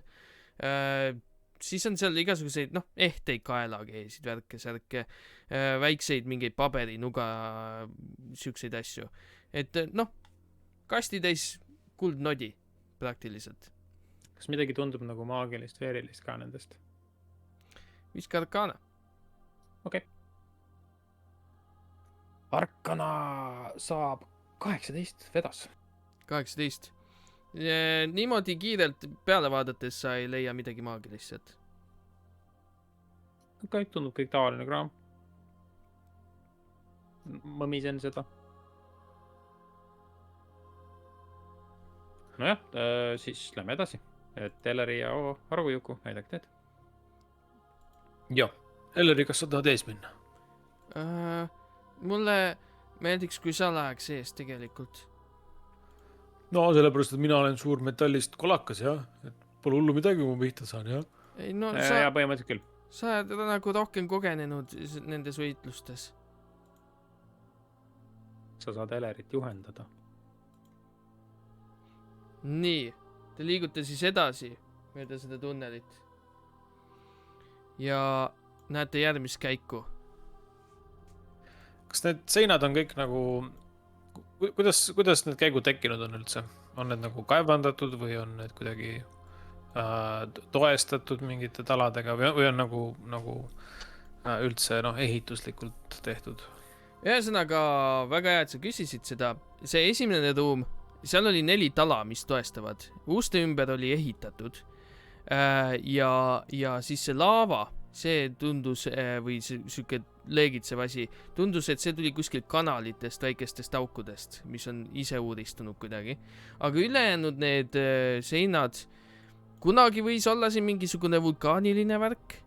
Siis on seal igasuguseid, ehteid kaelakeesid, värke-särke, väikseid mingeid paberinuga, siukseid asju. Et kastitäis kuldnodi praktiliselt. kas midagi tundub nagu maagilist, veerilist ka nendest? Viska Arcana. Arkana saab 18 vedas. 18. Niimoodi kiirelt peale vaadates sa ei leia midagi maagilist sealt. Okei, tundub kõik tavaline kraam. Mõmisen seda. Nojah, siis lähme edasi. Elleri ja Harujuku, näidake teed. jah, Elleri, kas sa tahad ees minna? Mulle meeldiks, kui sa läheks ees tegelikult. No sellepärast, et mina olen suur metallist kolakas, jah. Et pole hullu midagi, kui ma pihta saan, jah. Ei, no Ja põhimõtteliselt küll. sa oled nagu rohkem kogenenud nendes võitlustes. Sa saad Ellerit juhendada. Nii, te liigute siis edasi mööda seda tunnelit. Ja näete järgmist käiku. Kas need seinad on kõik nagu... Kuidas need käigud tekkinud on üldse? On need nagu kaevandatud või on need kuidagi toestatud mingite taladega või on nagu üldse ehituslikult tehtud? Ühesõnaga, väga hea, et sa küsisid seda. See esimene ruum, seal oli 4 tala, mis toestavad. Uste ümber oli ehitatud. Ja siis see laava, see tundus, või siuke leegitsev asi, tundus, et see tuli kuskilt kanalitest, väikestest aukudest, mis on ise uuristunud kuidagi. Aga ülejäänud need seinad, kunagi võis olla siin mingisugune vulkaaniline värk.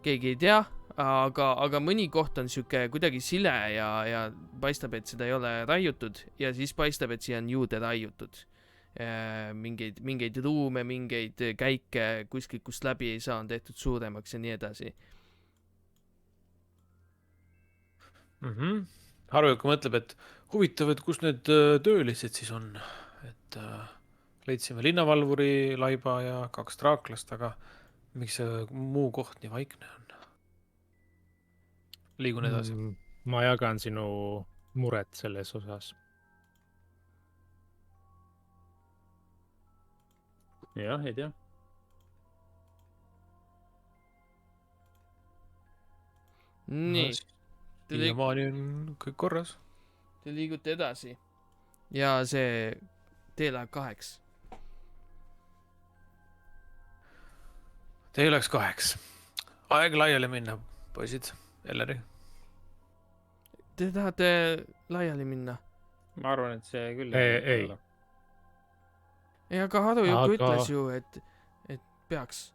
Keegi ei tea, aga mõni koht on siuke kuidagi sile ja paistab, et seda ei ole raiutud ja siis paistab, et siia on juurde raiutud. Mingeid ruume, mingeid käike kuskilt, kust läbi ei saa, on tehtud suuremaks ja nii edasi. Harujuku mõtleb, et huvitav, et kus need töölised siis on. Et leidsime linnavalvuri laiba ja 2 draaklast, aga miks see muu koht nii vaikne on? Liigun edasi. Ma jagan sinu muret selles osas. Jah, ei tea. Nii, Siiamaani on kõik korras. te liigute edasi. Ja see tee läheb 2. Tee läks 2. Aeg laiali minna, poisid. Elleri. Te tahate laiali minna? Ma arvan, et see küll Ei. Ei, aga Harujuku Aga- ütles ju, et peaks.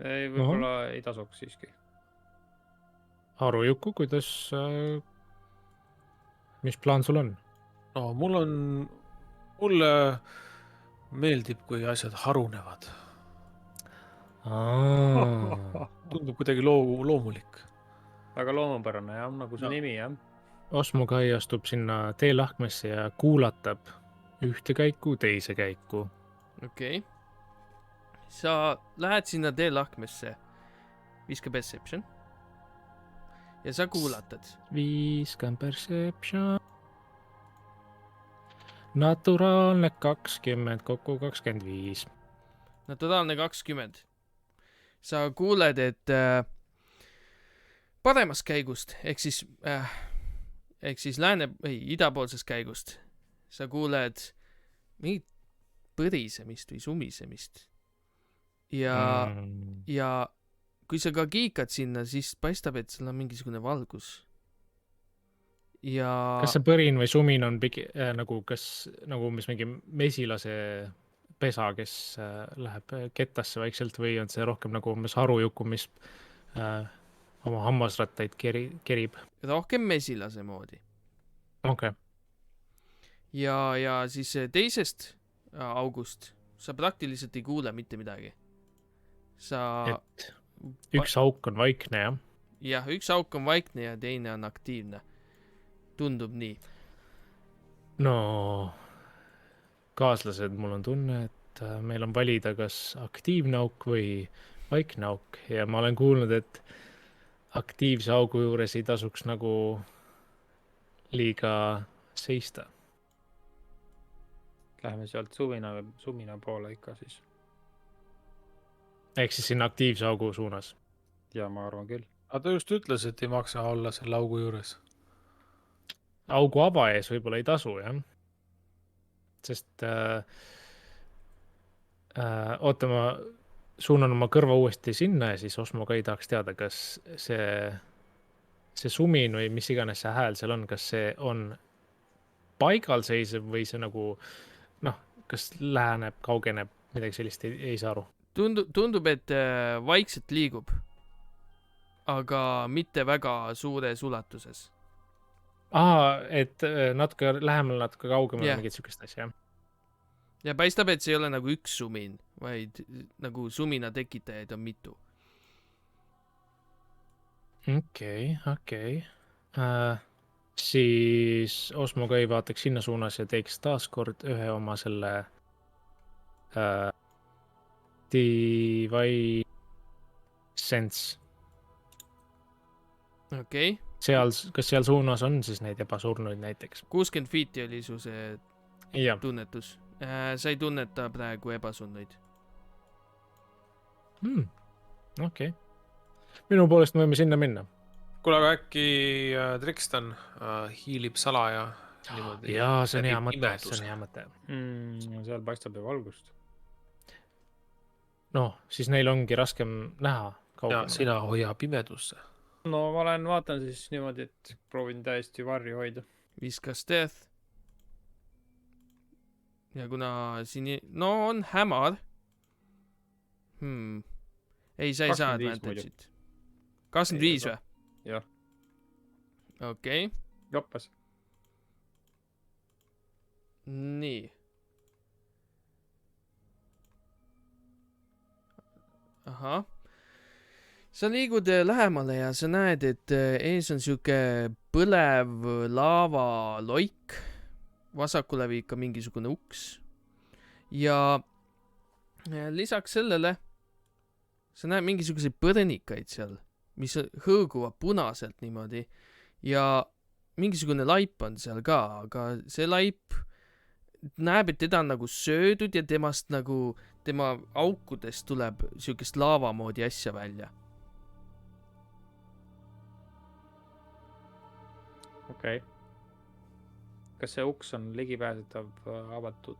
Ei, võib-olla ei tasuks siiski. Harujuku, kuidas... Mis plaan sul on? No mulle meeldib, kui asjad harunevad. Tundub kuidagi loomulik. Väga loomupärane jah, nagu see nimi jah. Osmokai astub sinna teelahkmesse ja kuulatab ühte käiku, teise käiku. Okei. Sa lähed sinna teelahkmesse. Viska perception. Ja sa kuulatad. Viskan perception. Naturaalne 20, kokku 25. Naturaalne 20. Sa kuuled, et paremast käigust, ehk siis idapoolsest käigust, sa kuuled mingit põrisemist või sumisemist. Ja kui sa ka kiikad sinna, siis paistab, et seal on mingisugune valgus. Ja Kas see põrin või sumin on nagu mis mingi mesilase pesa, kes läheb kettasse vaikselt või on see rohkem nagu umbes Harujuku, mis oma hammasrattaid kerib? rohkem mesilase moodi. Okei. Ja siis teisest august sa praktiliselt ei kuule mitte midagi. Et üks auk on vaikne, jah? Jah, üks auk on vaikne ja teine on aktiivne. Tundub nii. no kaaslased, mul on tunne, et meil on valida kas aktiivne auk või vaikne auk ja ma olen kuulnud, et aktiivse augu juures ei tasuks nagu liiga seista. Läheme sealt sumina poole ikka siis. Ehk siis sinna aktiivse augu suunas. Ja ma arvan küll. aga ta just ütles, et ei maksa olla selle augu juures. Augu ava ees võib-olla ei tasu, jah. Sest oota, ma suunan oma kõrva uuesti sinna ja siis Osmo ka ei tahaks teada, kas see sumin või mis iganes see hääl seal on, kas see on paigal seisev või see nagu, noh, kas läheneb, kaugeneb, midagi sellist ei saa aru. Tundub, et vaikselt liigub, aga mitte väga suures ulatuses. Et natuke lähemal, natuke kaugemal Jah. mingit sükest asja, jah. Ja paistab, et see ei ole nagu üks sumin, vaid nagu sumina tekitajaid on mitu. Okei. Siis Osmo Kai vaataks sinna suunas ja teeks taaskord ühe oma selle Divine Sense. Okei. Kas seal suunas on siis neid ebasurnuid näiteks? 60 feet'i oli su see Jah. tunnetus. Sa ei tunneta praegu ebasurnuid. Okei. Minu poolest me võime sinna minna. kuule, aga äkki Trixton hiilib salaja niimoodi. Jaa, see on läbi hea mõte, pimeduse. see on hea mõte. Seal paistab ju valgust. No, siis neil ongi raskem näha ja kaugemale. sina hoia pimedusse. No ma vaatan siis niimoodi, et proovin täiesti varju hoida. Viskas death. Ja kuna siin... No on hämar. Ei, sa ei saa 25 advantage'it. 25 või? Jah. Okei. Joppas. Nii. Ahah. Sa liigud lähemale ja sa näed, et ees on siuke põlev laavaloik. Vasakule viib ka mingisugune uks. Ja lisaks sellele sa näed mingisuguseid põrnikaid seal, mis hõõguvad punaselt niimoodi. Ja mingisugune laip on seal ka, aga see laip näeb, et teda on nagu söödud ja temast nagu, tema aukudest tuleb siukest laava moodi asja välja. Okei. Kas see uks on ligipääsetav, avatud,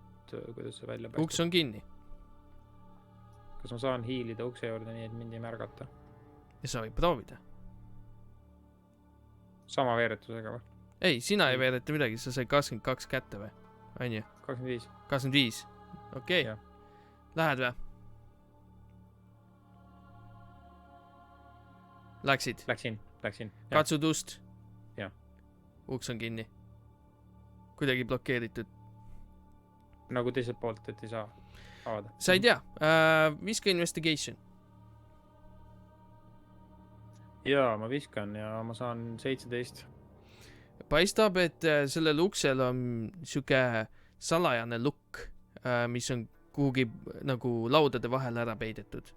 kuidas see välja paistab? Uks on kinni Kas ma saan hiilida ukse juurde nii, et mind ei märgata? ja sa võid proovida. Sama veeretusega või? Ei, sina ei veereta midagi, sa sai 22 kätte või? Onju? 25. 25. Okei. Jah. Lähed või? Läksid? Läksin. Katsud ust? Jah. Uks on kinni. Kuidagi blokeeritud. Nagu teiselt poolt, et ei saa avada. Sa ei tea. Viska investigation. Jaa, ma viskan ja ma saan 17. Paistab, et sellel uksel on siuke salajane lukk, mis on kuhugi nagu laudade vahel ära peidetud.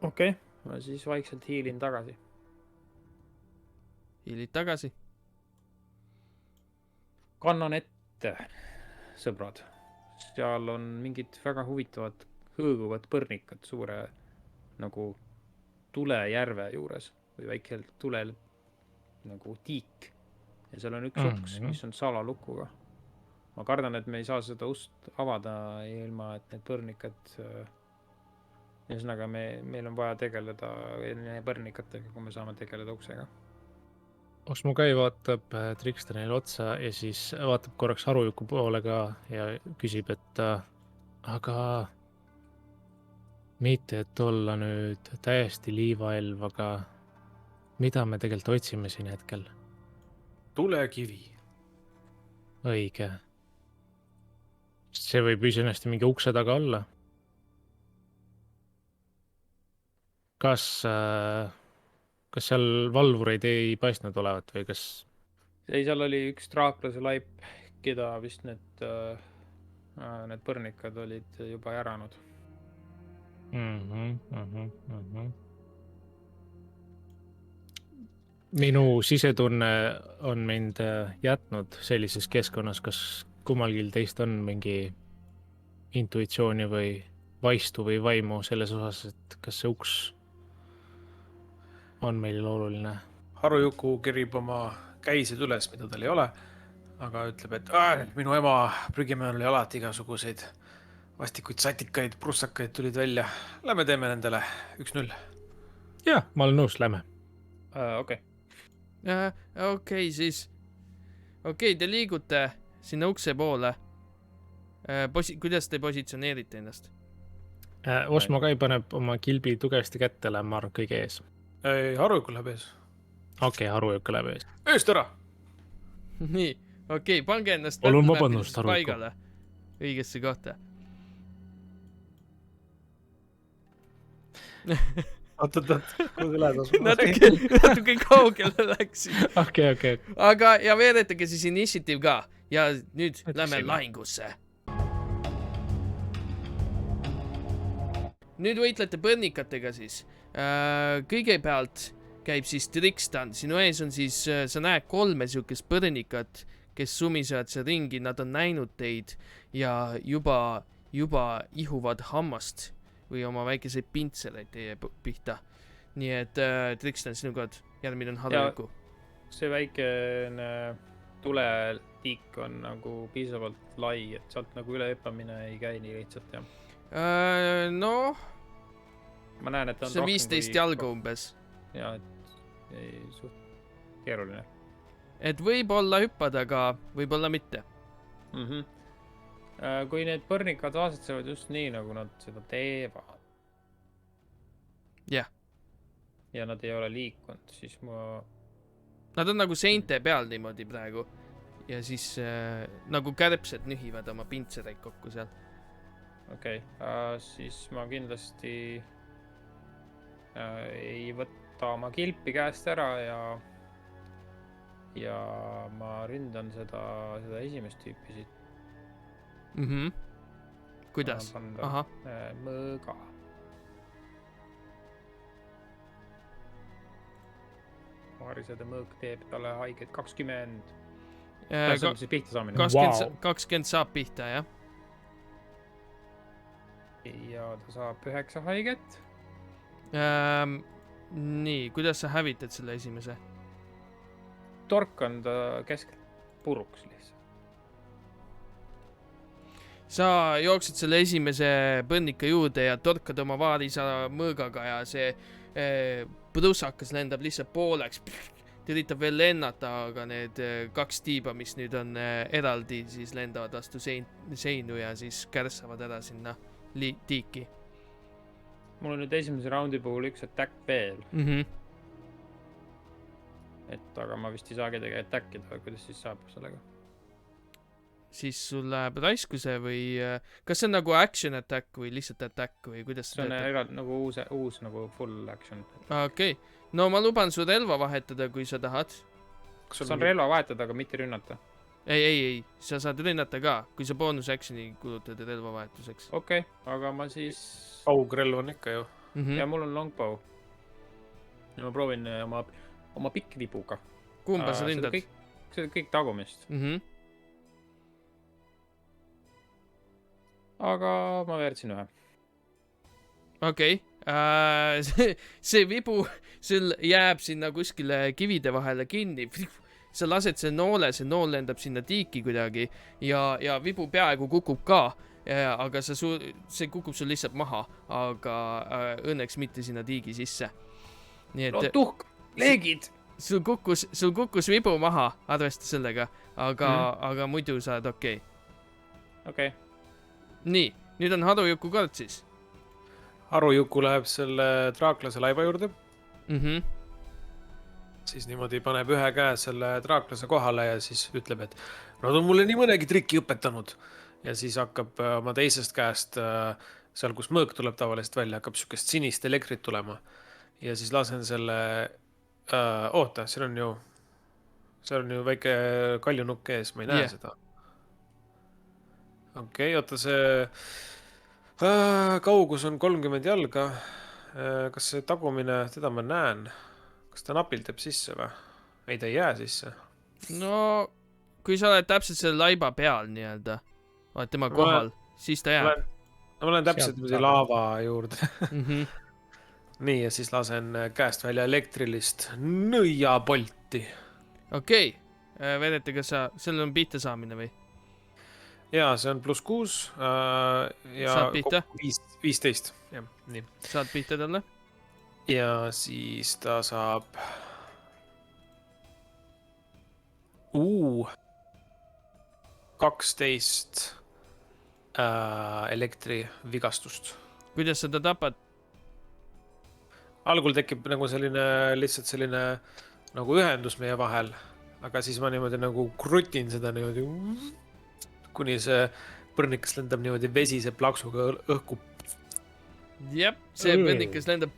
Okei. Ma siis vaikselt hiilin tagasi. Hiilid tagasi. Kannan ette, sõbrad. Seal on mingid väga huvitavad hõõguvad põrnikad suure nagu tulejärve juures või väike tule nagu tiik. Ja seal on üks uks, mis on salalukuga. Ma kardan, et me ei saa seda ust avada ilma, et need põrnikad... Ühesõnaga, meil on vaja tegeleda põrnikatega, kui me saame tegeleda uksega. Osmo Kai vaatab Trixtonile otsa ja siis vaatab korraks Harujuku poole ka ja küsib, et aga mitte, et olla nüüd täiesti liivaelv, aga mida me tegelikult otsime siin hetkel? Tulekivi. Õige. See võib iseenesest mingi ukse taga olla. Kas kas seal valvureid ei paistnud olevat või kas ei, seal oli üks draaklase laip, keda vist need põrnikad olid juba äranud. Minu sisetunne on mind jätnud sellises keskkonnas, kas kummalgi teist on mingi intuitsiooni või vaistu või vaimu selles osas, et kas see uks on meil oluline? Harujuku kerib oma käised üles, mida tal ei ole, aga ütleb, et minu ema prügimäel oli alati igasuguseid vastikuid satikaid, prussakaid tulid välja. Lähme teeme nendele 1-0. Jah, ma olen nõus, lähme. Okei. Okei, siis. Okei, te liigute sinna ukse poole. Kuidas te positsioneerite ennast? Osmo Kai paneb oma kilbi tugevasti kätte, ma arvan, kõige ees. Harujuku läheb ees. Okei, Harujuku läheb ees. Eest ära! Nii, okei, pange ennast Palun vabandust, Harujuku. paigale õigesse kohta. Oot, kuhu sa lähed, Osmo? natuke kaugele läksin. Okei. Aga, ja veeretage siis initiative ka. Ja nüüd lähme lahingusse. Nüüd võitlete põrnikatega siis. Kõigepealt käib siis Trikstan. Sinu ees on siis, sa näed 3 siukest põrnikat, kes sumisevad seal ringi. Nad on näinud teid ja juba ihuvad hammast või oma väikeseid pintsereid teie pihta. Nii et Trikstan, sinu kord. Järgmine on Harujuku. See väikene tuletiik on nagu piisavalt lai, et sealt nagu üle hüppamine ei käi nii lihtsalt, jah. Noh, Ma näen, et on see on 15 jalga umbes. Ja, et ei suht keeruline. Et võib-olla hüppad, aga võib-olla mitte. Kui need põrnikad asetsevad just nii, nagu nad seda teevad. Jah. Ja nad ei ole liikunud, siis ma... Nad on nagu seinte peal niimoodi praegu. Ja siis nagu kärbsed nühivad oma pintsereid kokku seal. Okei, siis ma kindlasti ei võta oma kilpi käest ära ja ma ründan seda esimest tüüpi siit. Kuidas? Aha. Mõõga. Maarisede mõõg teeb talle haiget 20. See on siis pihta saamine. 20 saab pihta, jah? Ja ta saab 9 haiget. Nii, kuidas sa hävitad selle esimese? Torkan ta keskelt puruks lihtsalt. Sa jooksed selle esimese põrnika juurde ja torkad oma vaarisa mõõgaga ja see põdussakas lendab lihtsalt pooleks. Ta üritab veel lennata, aga need 2 tiiba, mis nüüd on eraldi, siis lendavad vastu seinu ja siis kärssavad ära sinna tiiki. Mul on nüüd esimese raundi puhul 1 attack veel. Et aga ma vist ei saagi tegelikult attackida, kuidas siis saab sellega? Siis sul läheb raiskuse või... Kas see on nagu action attack või lihtsalt attack või kuidas see on nagu uus nagu full action. Okei. No ma luban su relva vahetada, kui sa tahad. Saan relva vahetada, aga mitte rünnata. Ei. Sa saad rünnata ka, kui sa bonus actioni kulutad relva vahetuseks. Okei, aga ma siis... Paugrelv on ikka ju. Ja mul on longbow. Ja ma proovin oma pikkvibuga. Kumba sa ründad? See kõik tagumist. Aga ma väärtsin 1. Okei. See vibu, sul jääb sinna kuskile kivide vahele kinni. Sa lased see nool lendab sinna tiiki kuidagi ja vibu peaaegu kukub ka. Aga see kukub sul lihtsalt maha, aga õnneks mitte sinna tiigi sisse. Tuhk, leegid! Sul kukkus vibu maha, arvesta sellega, aga muidu sa oled okei. Okei. Nii, nüüd on Harujuku kord siis. Harujuku läheb selle draaklase laiva juurde. Siis niimoodi paneb 1 käe selle draaklase kohale ja siis ütleb, et nad on mulle nii mõnegi triki õpetanud. Ja siis hakkab oma teisest käest, seal kus mõõk tuleb tavaliselt välja, hakkab sükest sinist elektrit tulema. Ja siis lasen selle Oota, seal on ju väike kaljunukk ees, ma ei näe Jah. seda. Okei, oota, see kaugus on 30 jalga. Kas see tagumine, teda ma näen? Kas ta napilt jääb sisse või? Ei, ta ei jää sisse. no kui sa oled täpselt selle laiba peal nii-öelda, oled tema kohal, siis ta jääb. Ma olen täpselt Sealt niimoodi taga. laava juurde. Mhm. Nii, ja siis lasen käest välja elektrilist nõiapolti. okei, vedete, kas seal on pihta saamine või? Ja see on +6 ja Saad pihta? kokku 15. Jah, nii. Saad pihta talle? Ja siis ta saab 12 elektrivigastust. kuidas sa ta tapad? Algul tekib nagu lihtsalt selline nagu ühendus meie vahel, aga siis ma niimoodi nagu krutin seda niimoodi, kuni see põrnikas lendab niimoodi vesise plaksuga õhku. Jep, see põrnikas lendab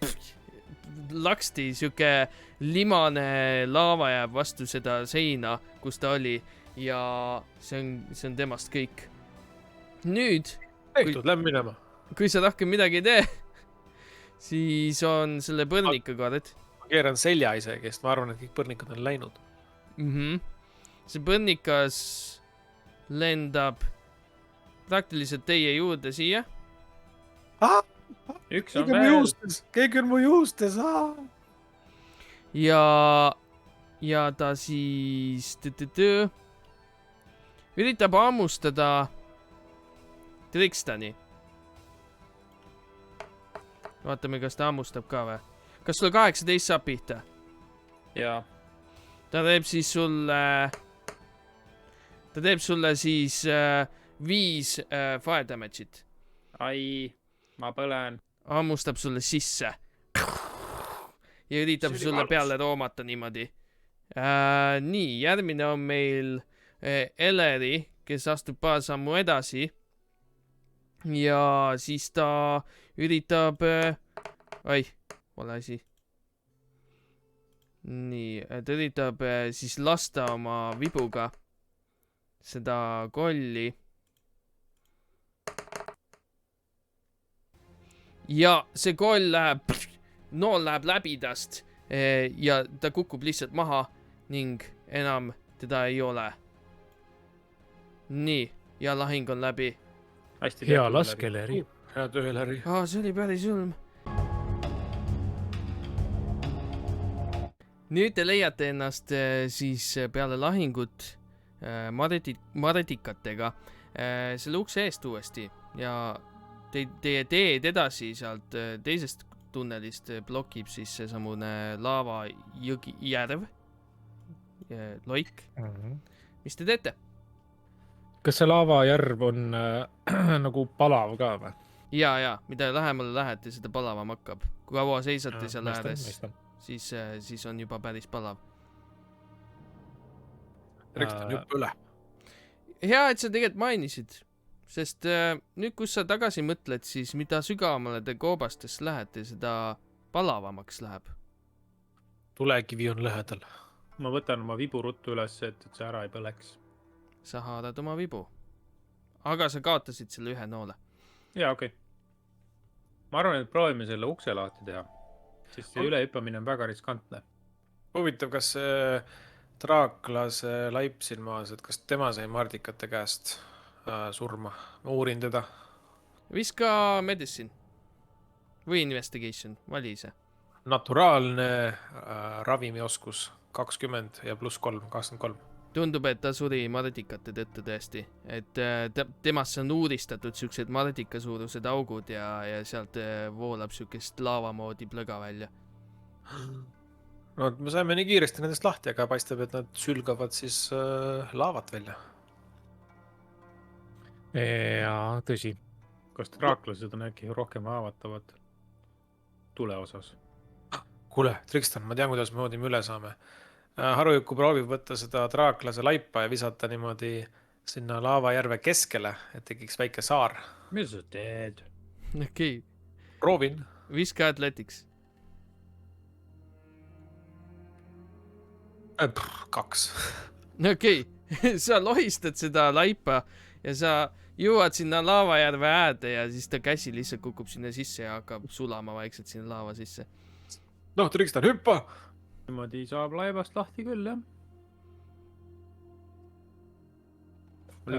laksti, siuke limane laava jääb vastu seda seina, kus ta oli ja see on temast kõik. Nüüd, Tehtud, lähen minema. kui sa rohkem midagi ei tee, siis on selle põrnika kord. Ma keeran selja isegi, sest ma arvan, et kõik põrnikad on läinud. See põrnikas lendab praktiliselt teie juurde siia. Üks on veel. Keegi on mu juustes. Ja ta siis üritab hammustada Trikstani. Vaatame, kas ta hammustab ka või. Kas sulle 18 saab pihta? Jaa. Ta teeb sulle siis 5 fire damage'it. Ai, ma põlen. Hammustab sulle sisse. Ja üritab See oli sulle valus. peale roomata niimoodi. Nii, järgmine on meil Eleri, kes astub paar sammu edasi. Ja siis ta üritab... vale asi. Nii, ta üritab siis lasta oma vibuga seda kolli. Ja see koll nool läheb läbi tast ja ta kukub lihtsalt maha ning enam teda ei ole. Nii, ja lahing on läbi. Hästi hea laske, Leri. Hea töö, Larry. See oli päris julm. Nüüd te leiate ennast siis peale lahingut maretikatega selle ukse eest uuesti ja teie teed edasi sealt teisest tunnelist blokib siis seesamune laava järv, loik. Mis te teete? Kas see laavajärv on nagu palav ka või? Ja, mida lähemale lähete, seda palavam hakkab. Kui kaua seisate seal ääres, siis on juba päris palav. Rekstan jupp üle. Hea, et sa tegelikult mainisid, sest nüüd, kus sa tagasi mõtled, siis mida sügavamale te koobastest lähete, seda palavamaks läheb. Tulekivi on lähedal. Ma võtan oma vibu ruttu üles, et see ära ei põleks. Sa haarad oma vibu. Aga sa kaotasid selle ühe noole. Jaa, okei. Ma arvan, et proovime selle ukse lahti teha. Sest see ülehüppamine on väga riskantne. Huvitav, kas see Draaklase laip siin maas, et kas tema sai mardikate käest surma? Ma uurin teda. Viska medicine. Või investigation. Vali ise. Naturaalne ravimioskus 20 ja +3, 23. Tundub, et ta suri maretikate tõttu tõesti. Et temasse on uuristatud siuksed maretikasuurused augud ja sealt voolab siukest laavamoodi plõga välja. No, me saime nii kiiresti nendest lahti, aga paistab, et nad sülgavad siis laavat välja. Jaa, tõsi. Kas draaklased on äkki rohkem haavatavad tule osas? Kuule, Trikstan, ma tean, kuidas moodi me üle saame. Harujuku proovib võtta seda draaklase laipa ja visata niimoodi sinna laavajärve keskele, et tekiks väike saar. Mis sa teed? Okei. Proovin. Viska athletics. 2. okei, sa lohistad seda laipa ja sa jõuad sinna laavajärve äärde ja siis ta käsi lihtsalt kukub sinna sisse ja hakkab sulama vaikselt sinna laava sisse. Noh, Trikstan, hüppa! niimoodi saab laevast lahti küll, jah. ma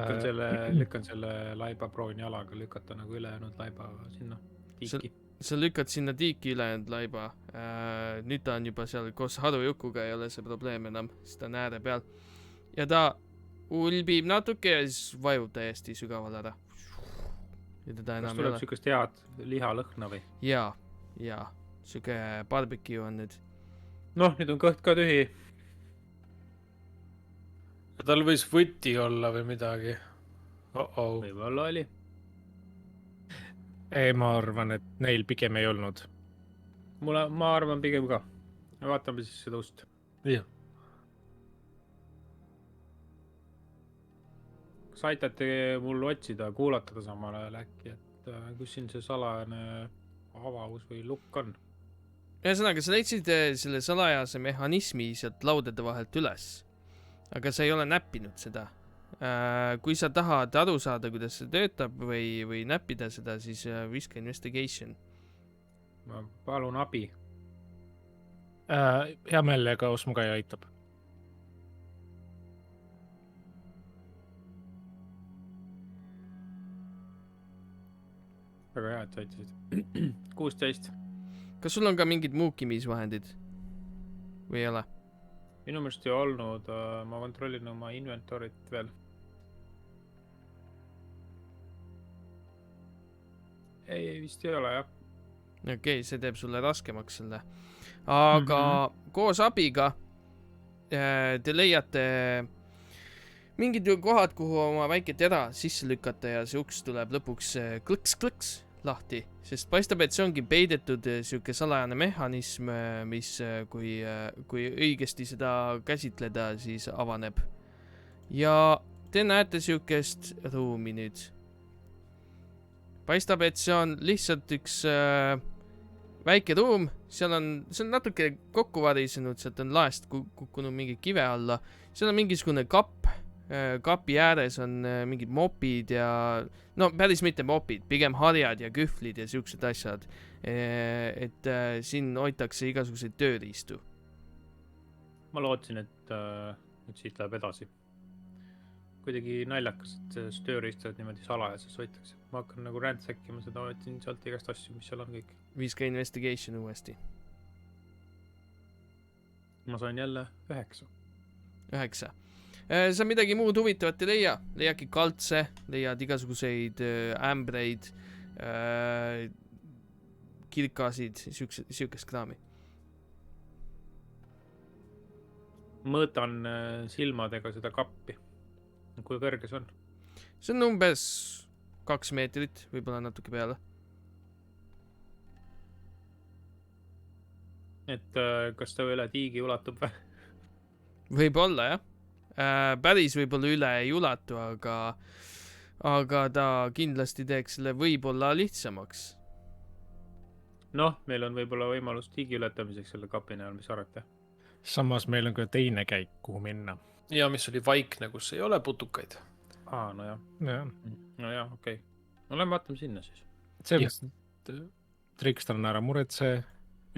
lükkan selle laiba, proovin jalaga lükata nagu ülejäänud laiba sinna tiiki. Sa lükkad sinna tiiki ülejäänud laiba. Nüüd ta on juba seal koos Harujukuga, ei ole see probleem enam, siis ta on ääre peal. Ja ta ulbib natuke ja siis vajub täiesti sügaval ära. Ja teda kas enam ei tuleb ole. sükest head lihalõhna või? Jaa, süke barbecue on nüüd. Noh, nüüd on kõht ka tühi. Tal võis võti olla või midagi. Võib-olla oli. ei, ma arvan, et neil pigem ei olnud. Ma arvan pigem ka. Vaatame siis seda ust. Jah. Kas aitate mul otsida, kuulatada samal ajal äkki, et kus siin see salajane avavus või lukk on? Ühesõnaga, sa leidsid selle salajase mehhanismi sealt laudade vahelt üles, aga sa ei ole näppinud seda. Kui sa tahad aru saada, kuidas see töötab või näppida seda, siis viska investigation. Ma palun abi. Hea meelega Osmo Kai aitab. Väga hea, et sa aitasid. 16. Kas sul on ka mingid muukimisvahendid? Või ei ole? Minu meelest ei olnud, ma kontrollin oma inventorit veel. Ei, vist ei ole, jah. Okei, see teeb sulle raskemaks selle. Aga koos abiga te leiate mingid kohad, kuhu oma väike tera sisse lükata ja see uks tuleb lõpuks klõks-klõks lahti, sest paistab, et see ongi peidetud siuke salajane mehhanism, mis kui õigesti seda käsitleda, siis avaneb. Ja te näete siukest ruumi nüüd. Paistab, et see on lihtsalt üks väike ruum, see on natuke kokku varisenud, sealt on laest kukkunud mingi kive alla, seal on mingisugune kapp, kapi ääres on mingid mopid ja no päris mitte mopid, pigem harjad ja kühvlid ja siuksed asjad, et siin hoitakse igasuguseid tööriistu. Ma lootsin, et siit läheb edasi. Kuidagi naljakas, et tööriistad niimoodi salajases hoitakse. Ma hakkan nagu rändsäkkima seda, otsin sealt igast asju, mis seal on kõik. Viska investigation uuesti. Ma sain jälle 9. 9. Sa midagi muud huvitavat ei leia. Leiadki kaltse, leiad igasuguseid ämbreid, kirkasid, siukest kraami. Mõõtan silmadega seda kappi. Kui kõrge see on? See on umbes 2 meetrit, võib-olla natuke peale. Et kas ta üle tiigi ulatub või? Võib-olla, jah. Päris võib-olla üle ei ulatu, aga ta kindlasti teeks selle võib-olla lihtsamaks. Noh, meil on võib-olla võimalus tiigi ületamiseks selle kapi näol, mis arvate? Samas meil on ka teine käik, kuhu minna. Ja mis oli vaikne, kus ei ole putukaid. Nojah. Ja. Nojah, okei. No lähme vaatame sinna siis. See, Trikstan ära muretse,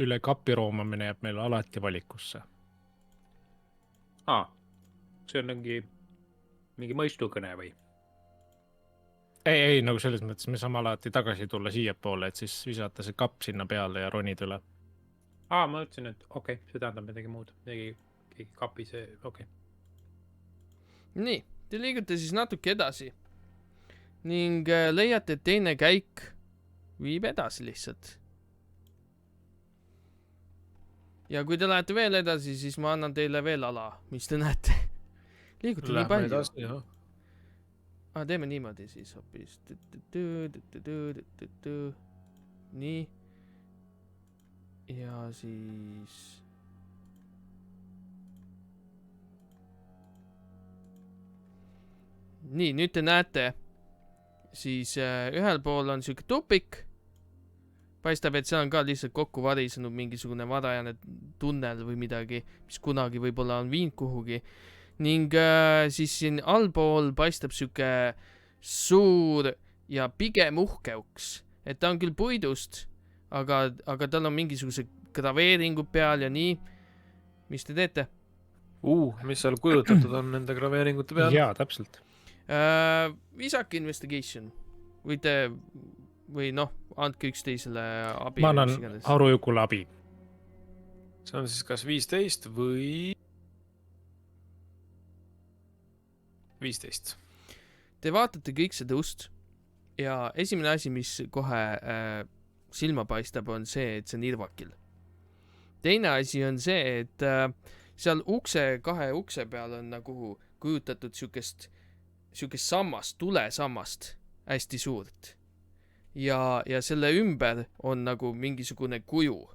üle kapi roomamine jääb meil alati valikusse. See on mingi mõistukõne või? Ei, nagu selles mõttes me saame alati tagasi tulla siia poole, et siis visata see kapp sinna peale ja ronid üle. Ma mõtlesin, et okei, see tähendab midagi muud. Keegi kapi see, okei. Nii, te liigute siis natuke edasi ning leiate, et teine käik viib edasi lihtsalt. Ja kui te lähete veel edasi, siis ma annan teile veel ala, mis te näete. Liigute nii palju. Teeme niimoodi siis hoopis. Nii. Ja siis... Nii, nüüd te näete, siis ühel pool on siuke tupik paistab, et seal on ka lihtsalt kokku varisenud mingisugune varajane tunnel või midagi, mis kunagi võib-olla on viinud kuhugi. Ning siis siin allpool paistab siuke suur ja pigem uhke uks. Et ta on küll puidust, aga tal on mingisugused graveeringud peal ja nii. Mis te teete? Mis seal kujutatud on nende graveeringute peal? jaa, täpselt. Visake investigation. Võite, või noh, andke üksteisele abi. Ma annan Harujukule abi. See on siis kas 15 või 15. Te vaatate kõik seda ust ja esimene asi, mis kohe silma paistab, on see, et see on irvakil. Teine asi on see, et seal kahe ukse peal on nagu kujutatud siukest sammast, tulesammast hästi suurt. Ja selle ümber on nagu mingisugune kuju,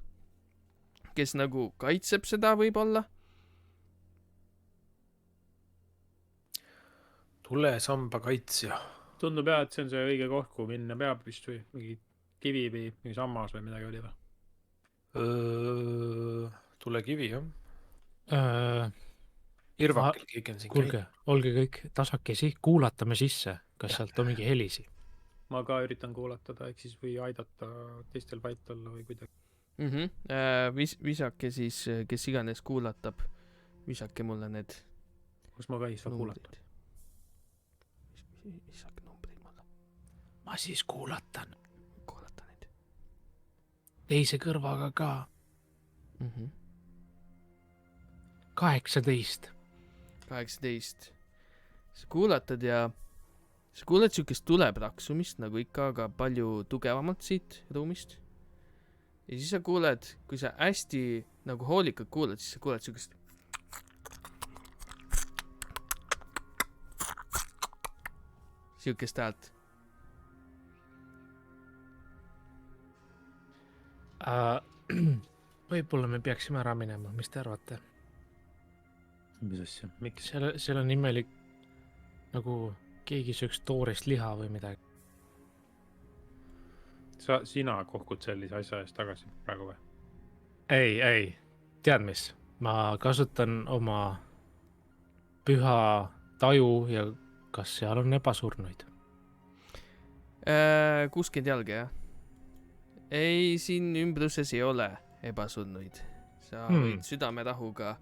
kes nagu kaitseb seda võib-olla. Tulesamba kaitsja. Tundub jah, et see on see õige koht, kuhu minna peab vist või mingi kivi või mingi sammas või midagi oli või? Tulekivi, jah. Äh, Irvakil kõik on siin Kuulge, olge kõik tasakesi, kuulatame sisse, kas sealt on mingi helisi. Ma ka üritan kuulatada, ehk siis või aidata teistel vait olla või kuidagi. Visake siis, kes iganes kuulatab, visake mulle need Kus ma ka ei saa kuulata? Visake numbrid mulle. Ma siis kuulatan. Kuulata neid. Teise kõrvaga ka. 18. 18. Sa kuulatad ja sa kuuled siukest tulepraksumist nagu ikka, aga palju tugevamalt siit ruumist. Ja siis sa kuuled, kui sa hästi nagu hoolikalt kuuled, siis sa kuuled siukest häält. Võib-olla me peaksime ära minema, mis te arvate? Mis asja? Miks? Seal on imelik nagu keegi sööks toorest liha või midagi. Sina kohkud sellise asja eest tagasi praegu või? Ei. Tead mis? Ma kasutan oma püha taju ja kas seal on ebasurnuid? 60 jalga, jah? Ei, siin ümbruses ei ole ebasurnuid. Sa võid südamerahuga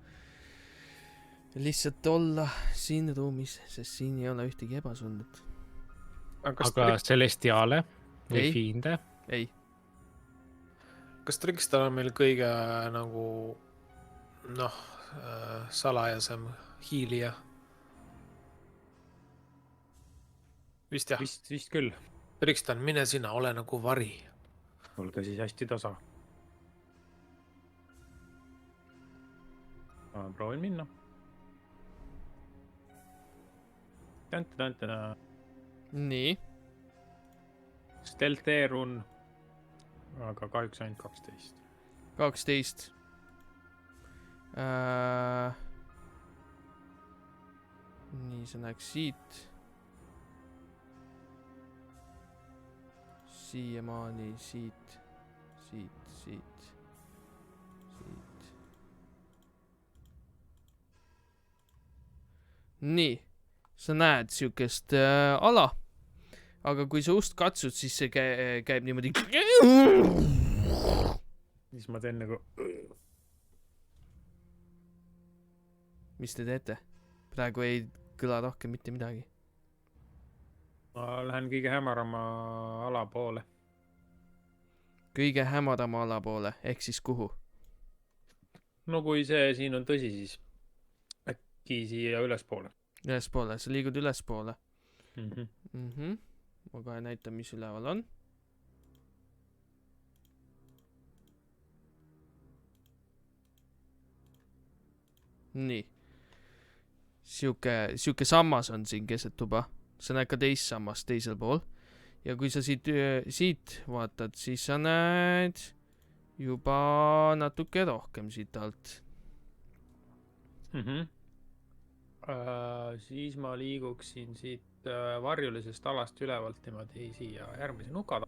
lihtsalt olla siin ruumis, sest siin ei ole ühtegi ebasurnut. Aga Celestiale või Ei. Fiinde? Ei. Kas Trickstar on meil kõige nagu salajasem hiilija? Vist jah. Vist küll. Trickstar, mine sina, ole nagu vari. Olge siis hästi tasa. Ma proovin minna. Täntänä. Nii. Stelteerun. Aga kahjuks ainult 12. 12. Nii, see näeks siit. Siiamaani siit. Nii. Sa näed siukest ala. Aga kui sa ust katsud, siis see käib niimoodi. Siis ma teen nagu... Mis te teete? Praegu ei kõla rohkem mitte midagi. Ma lähen kõige hämarama ala poole. Kõige hämarama ala poole, ehk siis kuhu? No kui see siin on tõsi, siis äkki siia ülespoole. Ülespoole, sa liigud ülespoole. Mm-hmm. Ma kohe näitan, mis üleval on. Nii. Siuke sammas on siin keset tuba. Sa näed ka teist sammast teisel pool. Ja kui sa siit vaatad, siis sa näed juba natuke rohkem siit alt. Siis ma liiguksin siit varjulisest alast ülevalt niimoodi siia järgmise nuka.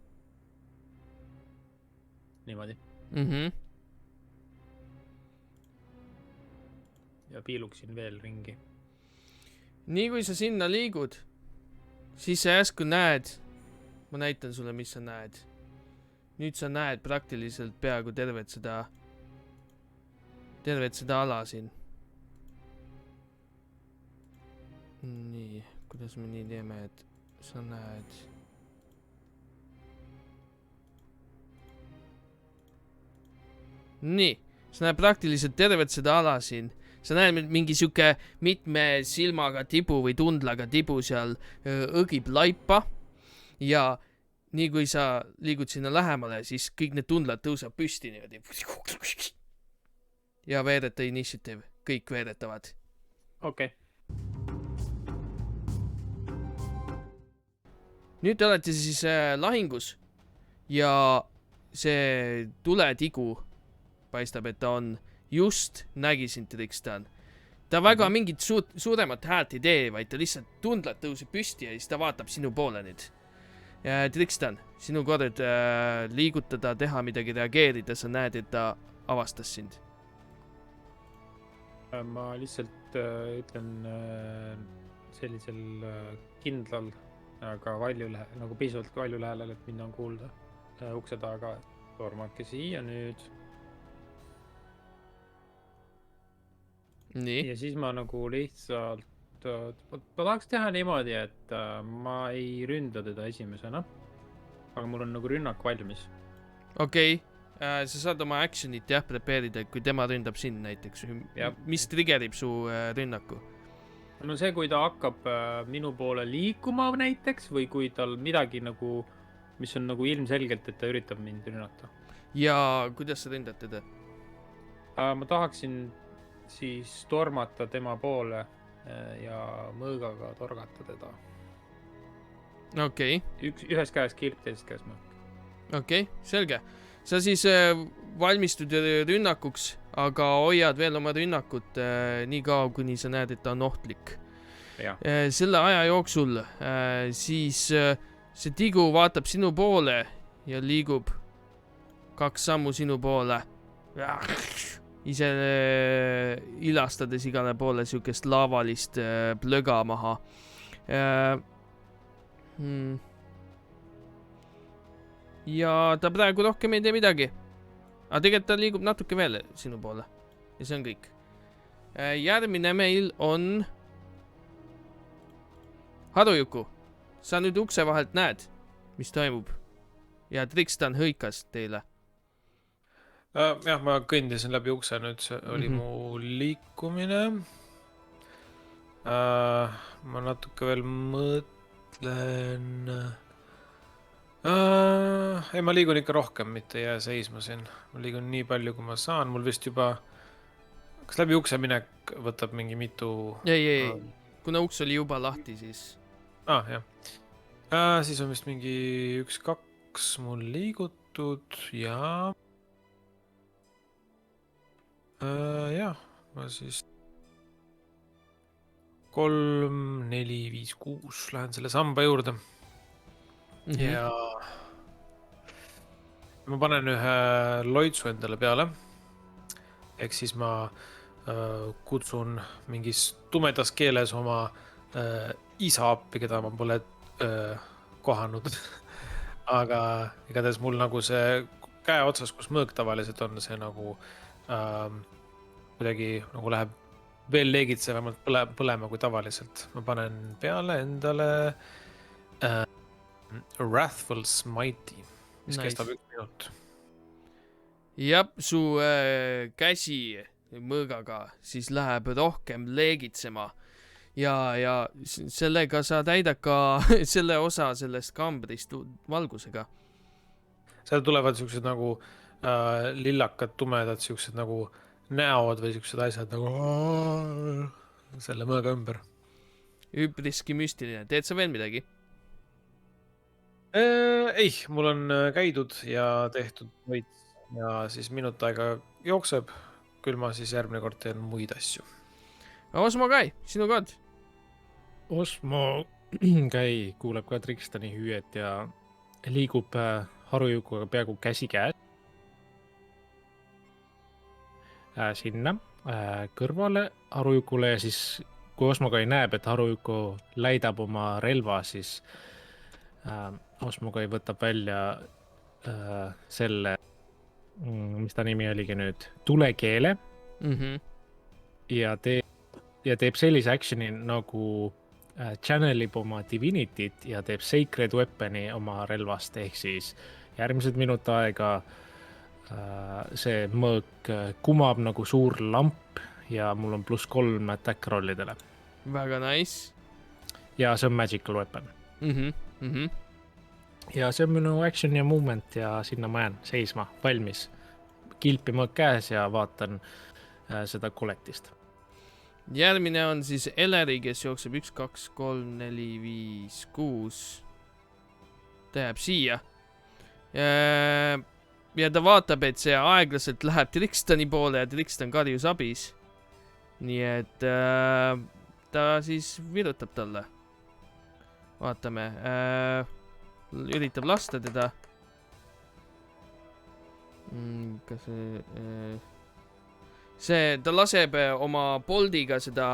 niimoodi Mhm. ja piiluksin veel ringi. Nii kui sa sinna liigud, siis sa järsku näed, ma näitan sulle, mis sa näed. Nüüd sa näed praktiliselt peaaegu tervet seda ala siin. Nii, kuidas me nii teeme, et sa näed. Nii, sa näed praktiliselt tervet seda ala siin. Sa näed mingi siuke mitme silmaga tibu või tundlaga tibu seal õgib laipa ja nii kui sa liigud sinna lähemale, siis kõik need tundlad tõuseb püsti niimoodi. Ja veereta initiative, kõik veeretavad. Okei. Nüüd te olete siis lahingus ja see tuletigu paistab, et ta on just nägi sind Trikstan. Ta väga mingit suuremat häält ei tee, vaid ta lihtsalt tundlad tõuseb püsti ja siis ta vaatab sinu poole nüüd. Trikstan, sinu kord liigutada, teha midagi, reageerida, sa näed, et ta avastas sind. Ma lihtsalt ütlen sellisel kindlal, aga nagu piisavalt valju lähel, et mind on kuulda ukse taga. Tormake siia nüüd. Nii. Ja siis ma nagu lihtsalt ma tahaks teha niimoodi, et ma ei ründa teda esimesena, aga mul on nagu rünnak valmis. Okei. Sa saad oma actionit prepare'ida, kui tema ründab sind näiteks. Mis triggerib su rünnaku? No see, kui ta hakkab minu poole liikuma näiteks või kui tal midagi nagu, mis on nagu ilmselgelt, et ta üritab mind rünnata. Ja kuidas sa ründad teda? Ma tahaksin siis tormata tema poole ja mõõgaga torgata teda. Okei. Ühes käes kilp, teises käes mõõk. Okei, selge. Sa siis valmistud rünnakuks, aga hoiad veel oma rünnakut nii kaua, kuni sa näed, et ta on ohtlik. Ja. Selle aja jooksul siis see tigu vaatab sinu poole ja liigub 2 sammu sinu poole. Ise ilastades igale poole siukest laavalist plöga maha. Ja ta praegu rohkem ei tee midagi. Aga tegelikult ta liigub natuke veel sinu poole. Ja see on kõik. Järgmine meil on Harujuku. Sa nüüd ukse vahelt näed, mis toimub. Ja Trikstan hõikas teile. Jah, ma kõndisin läbi ukse nüüd, see oli mu liikumine. Ma natuke veel mõtlen. Ei, ma liigun ikka rohkem, mitte jää seisma siin. Ma liigun nii palju, kui ma saan. Mul vist juba, kas läbi ukse minek võtab mingi mitu... Ei. Kuna uks oli juba lahti, siis... jah. Siis on vist mingi 1-2 mul liigutud ja... jah, ma siis 3, 4, 5, 6 lähen selle samba juurde. Ja ma panen ühe loitsu endale peale. Ehk siis ma kutsun mingis tumedas keeles oma isa appi, keda ma pole kohanud. Aga igatahes mul nagu see käe otsas, kus mõõk tavaliselt on, see nagu kuidagi nagu läheb veel leegitsevamalt põlema kui tavaliselt. Ma panen peale endale Wrathful Smite'i, mis kestab 1 minut. Jah, su käsi mõõgaga siis läheb rohkem leegitsema ja sellega sa täidad ka selle osa sellest kambrist valgusega. Seal tulevad siuksed nagu lillakad, tumedad, siuksed nagu näod või siuksed asjad nagu selle mõõga ümber. Üpriski müstiline. Teed sa veel midagi? Ei, mul on käidud ja tehtud võits ja siis minut aega jookseb, küll ma siis järgmine kord teen muid asju. Osmo Kai, sinu kord. Osmo Kai kuuleb ka Trikstani hüüet ja liigub Harujukuga peaaegu käsi käes. sinna kõrvale Harujukule ja siis kui Osmokai näeb, et Harujuku läidab oma relva, siis Osmokai võtab välja selle, mis ta nimi oligi nüüd, tulekeele ja teeb sellise action'i nagu channelib oma divinity't ja teeb sacred weapon'i oma relvast, ehk siis järgmised minut aega see mõõk kumab nagu suur lamp ja mul on +3 attack rollidele. Väga nice. Ja see on magical weapon. Ja see on minu action ja movement ja sinna ma jään seisma, valmis. Kilpi mõõk käes ja vaatan seda koletist. Järgmine on siis Eleri, kes jookseb 1, 2, 3, 4, 5, 6. Ta jääb siia. Ja ta vaatab, et see aeglaselt läheb Trixtani poole ja Trixtan karjus abis. Nii et ta siis virutab talle. Vaatame. Üritab lasta teda. Kas ta laseb oma poldiga seda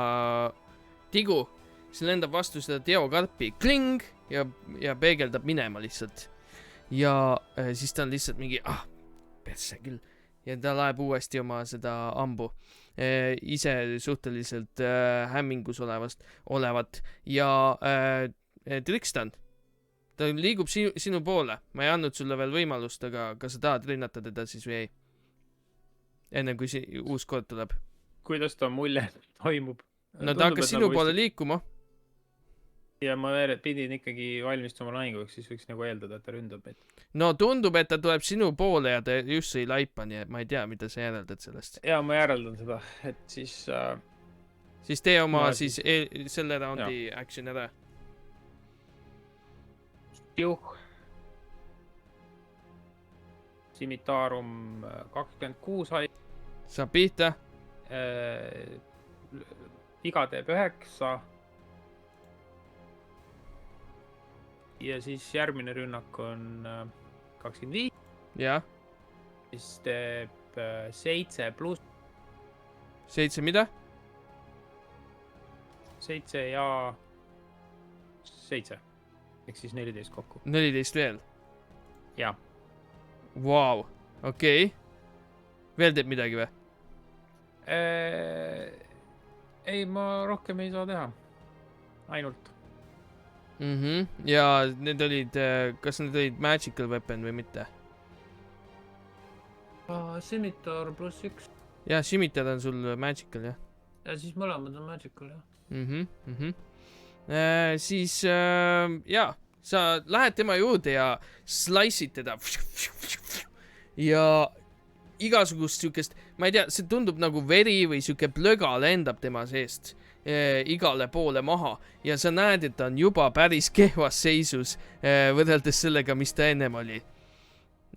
tigu, see lendab vastu seda teokarpi, kling, ja peegeldab minema lihtsalt. Ja siis ta on lihtsalt mingi, perse küll. Ja ta laeb uuesti oma seda ambu. Ise suhteliselt hämmingus olevat. Ja Trixtan, ta liigub sinu poole. Ma ei andnud sulle veel võimalust, aga kas sa tahad rünnata teda siis või ei? Enne kui uus kord tuleb. Kuidas ta mulje toimub? No ta hakkas sinu poole liikuma. Ja ma pidin ikkagi valmistuma lahinguks, siis võiks nagu eeldada, et ta ründab meid. No tundub, et ta tuleb sinu poole ja ta just ei laipa, nii et ma ei tea, mida sa järeldad sellest. Ja ma järeldan seda, et siis... Siis tee oma selle raundi action ära. Juh. Simitaarum 26 haig. Saab pihta. Iga teeb 9. Ja siis järgmine rünnak on 25. Ja. Siis teeb 7 pluss. 7 mida? 7 ja 7. Ehk siis 14 kokku. 14 veel? Jah. Vau, okei. Veel teeb midagi või? Ei, ma rohkem ei saa teha. Ainult. Ja need olid, kas need olid magical weapon või mitte? Scimitar +1. Ja, Scimitar on sul magical, jah. Ja siis mõlemad on magical, jah. Siis, sa lähed tema juurde ja slice'id teda. Ja igasugust sükest, ma ei tea, see tundub nagu veri või süke plöga lendab tema seest igale poole maha. Ja sa näed, et ta on juba päris kehvas seisus võrreldes sellega, mis ta ennem oli.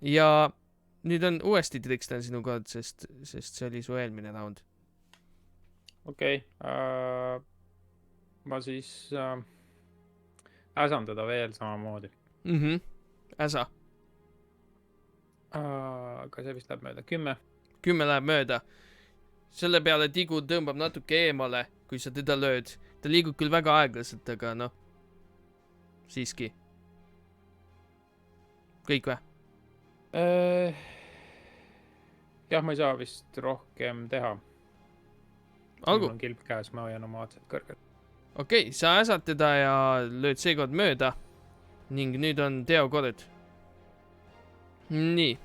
Ja nüüd on uuesti Trixtan sinu kord, sest see oli su eelmine round. Okei. Ma siis äsan teda veel samamoodi. Äsa. Aga see vist läheb mööda. 10. 10 läheb mööda. Selle peale tigu tõmbab natuke eemale, kui sa teda lööd. Ta liigub küll väga aeglaselt, aga noh. Siiski. Kõik või? Jah, ma ei saa vist rohkem teha. Olgu. Mul on kilp käes, ma hoian oma atsed kõrgel. Okei, sa äsad teda ja lööd seekord mööda. Ning nüüd on Teo kord. Nii.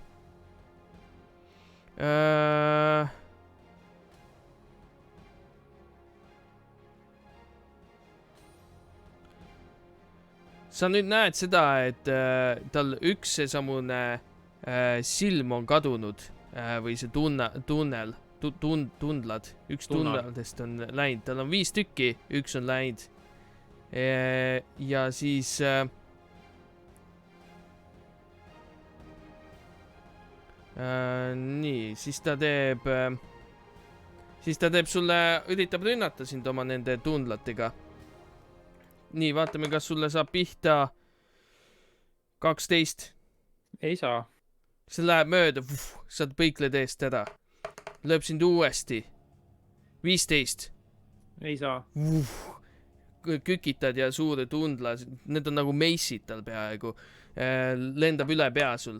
Sa nüüd näed seda, et tal üks seesamune silm on kadunud või see tunnel. Tundlad. Üks tundladest on läinud. Tal on 5 tükki, üks on läinud. Ja siis... nii, siis ta teeb sulle, üritab rünnata sind oma nende tundlatega. Nii, vaatame, kas sulle saab pihta 12. Ei saa. See läheb mööda, saad põikled eest ära. lööb sind uuesti. 15. ei saa . Kükitad ja suure tundla, need on nagu meissid tal peaaegu. Lendab üle pea sul.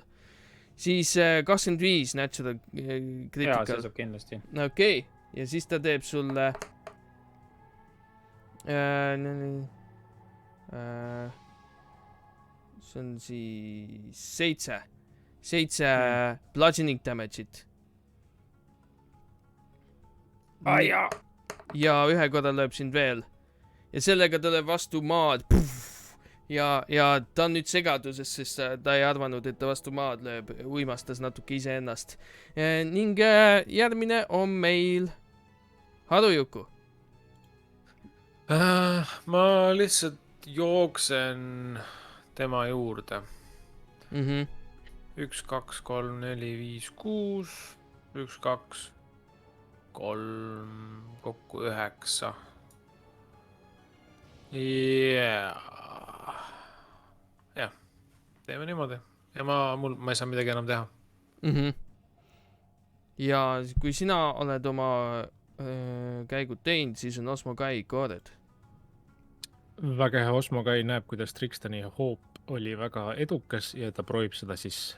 Siis 25 natural jaa , see critical. saab kindlasti . Okei. Ja siis ta teeb sulle see on siis 7 bludgeoning damage'it. jaa . Ja ühe korra lööb sind veel. Ja sellega ta lööb vastu maad. Ja ta on nüüd segaduses, sest ta ei arvanud, et ta vastu maad lööb. Uimastas natuke iseennast. Ning järgmine on meil Harujuku. ma lihtsalt jooksen tema juurde . 1, 2, 3, 4, 5, 6 , 1, 2, 3 , kokku 9 . jah , teeme niimoodi ja ma ei saa midagi enam teha . Ja kui sina oled oma käigud teinud, siis on Osmo Kai koored. väga hea Osmokai näeb, kuidas Trixtoni hoop oli väga edukas ja ta proovib seda siis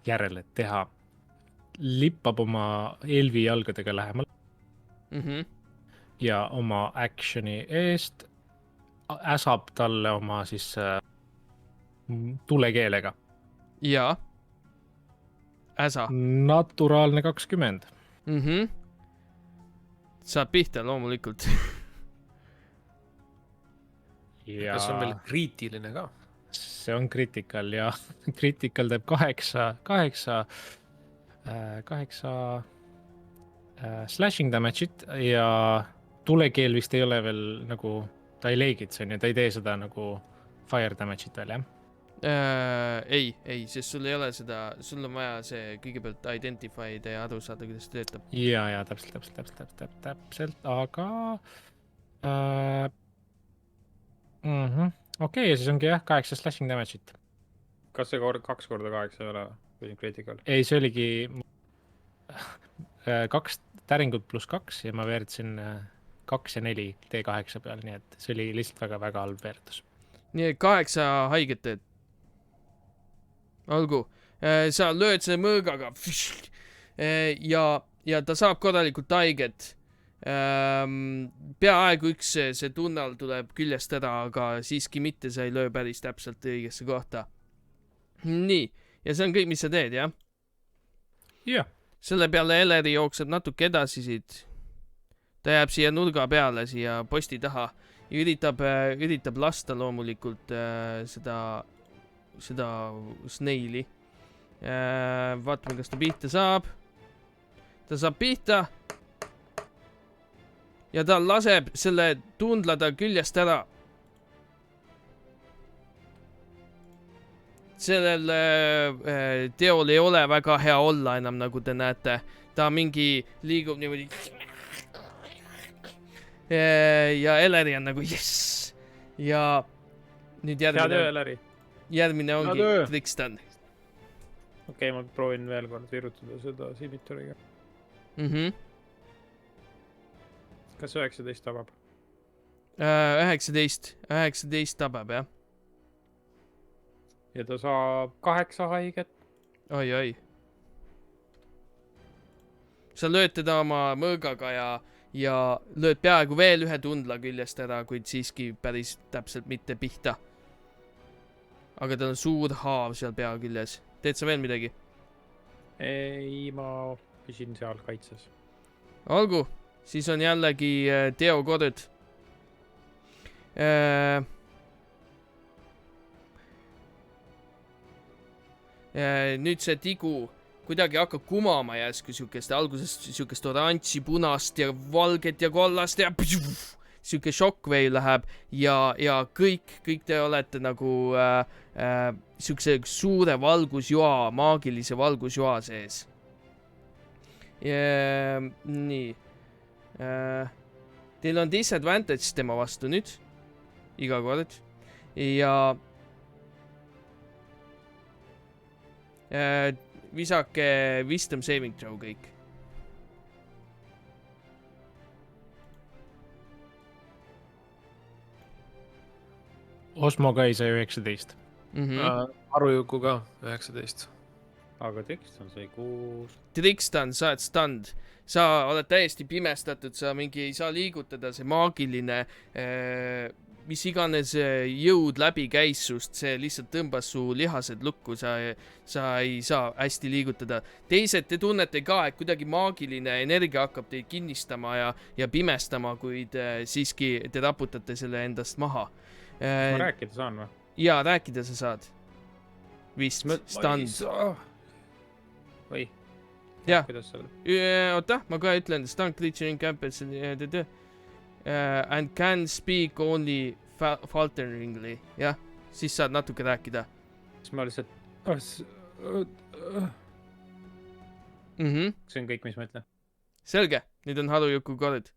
järele teha. Lippab oma Elvi jalgadega lähemale ja oma action'i eest äsab talle oma siis tulekeelega. Ja äsa. Naturaalne 20. Saab pihta loomulikult. Ja kas on veel kriitiline ka ? see on critical ja critical teeb 8 slashing damage'it ja tulekeel vist ei ole veel nagu, ta ei leegitse, nii ta ei tee seda nagu fire damage'it veel, jah? Ei, sest sul ei ole seda, sul on vaja see kõigepealt identify'da ja aru saada, kuidas see töötab. Ja, täpselt, aga okei, ja siis ongi jah, 8 slashing damage'it. kas see 2 korda 8 ei ole või critical ? Ei, see oligi 2 täringut pluss 2 ja ma veerdasin 2 ja 4 D8 peal, nii et see oli lihtsalt väga-väga halb veerdus. Nii et 8 haiget teed. Olgu, sa lööd selle mõõgaga ja ta saab korralikult haiget. Peaaegu üks see tunnel tuleb küljest ära, aga siiski mitte, sa ei löö päris täpselt õigesse kohta. Nii, ja see on kõik, mis sa teed, jah? Jah. Selle peale Eleri jookseb natuke edasi siit. Ta jääb siia nurga peale, siia posti taha ja üritab lasta loomulikult seda Snaili. Vaatame, kas ta pihta saab. Ta saab pihta. Ja ta laseb selle tundlada küljest ära. Sellel teol ei ole väga hea olla enam, nagu te näete. Ta mingi liigub niimoodi. Ja Eleri on nagu yes. Ja nüüd hea töö , Eleri . järgmine ongi töö. Trixton. okei , ma proovin veel kord virutada seda Simitoriga . kas 19 tabab ? 19 tabab, jah? ja ta saab 8 haiget . Oi. Sa lööd teda oma mõõgaga ja lööd peaaegu veel ühe tundla küljest ära, kuid siiski päris täpselt mitte pihta. Aga tal on suur haav seal pea küljes. Teed sa veel midagi? ei , ma püsin seal kaitses . Olgu, siis on jällegi Teo kodud. Nüüd see tigu kuidagi hakkab kumama järsku siukest, alguses siukest oranži, punast ja valget ja kollast ja siuke shockwave läheb ja kõik te olete nagu siukse suure valgusjoa, maagilise valgusjoa sees. Nii. Teil on disadvantage tema vastu nüüd. Iga kord. Ja visake wisdom saving throw kõik. Osmokai sai 19. Harujuku ka 19. aga Trikstan sai 6. Trikstan, sa oled stand. Sa oled täiesti pimestatud, sa mingi ei saa liigutada, see maagiline mis iganes jõud läbi käis sust, see lihtsalt tõmbas su lihased lukku, sa ei saa hästi liigutada. Teised, te tunnete ka, et kuidagi maagiline energia hakkab teid kinnistama ja pimestama, kuid siiski te raputate selle endast maha. Ma rääkida saan või? Jaa, rääkida sa saad. Vist, stand. Või? Jah. Kuidas seal? Oota, ma ka ütlen, stand creature in campus and can speak only falteringly. Jah, siis saad natuke rääkida. Siis ma lihtsalt... See on kõik, mis ma ütlen. Selge, nüüd on Harujuku kord.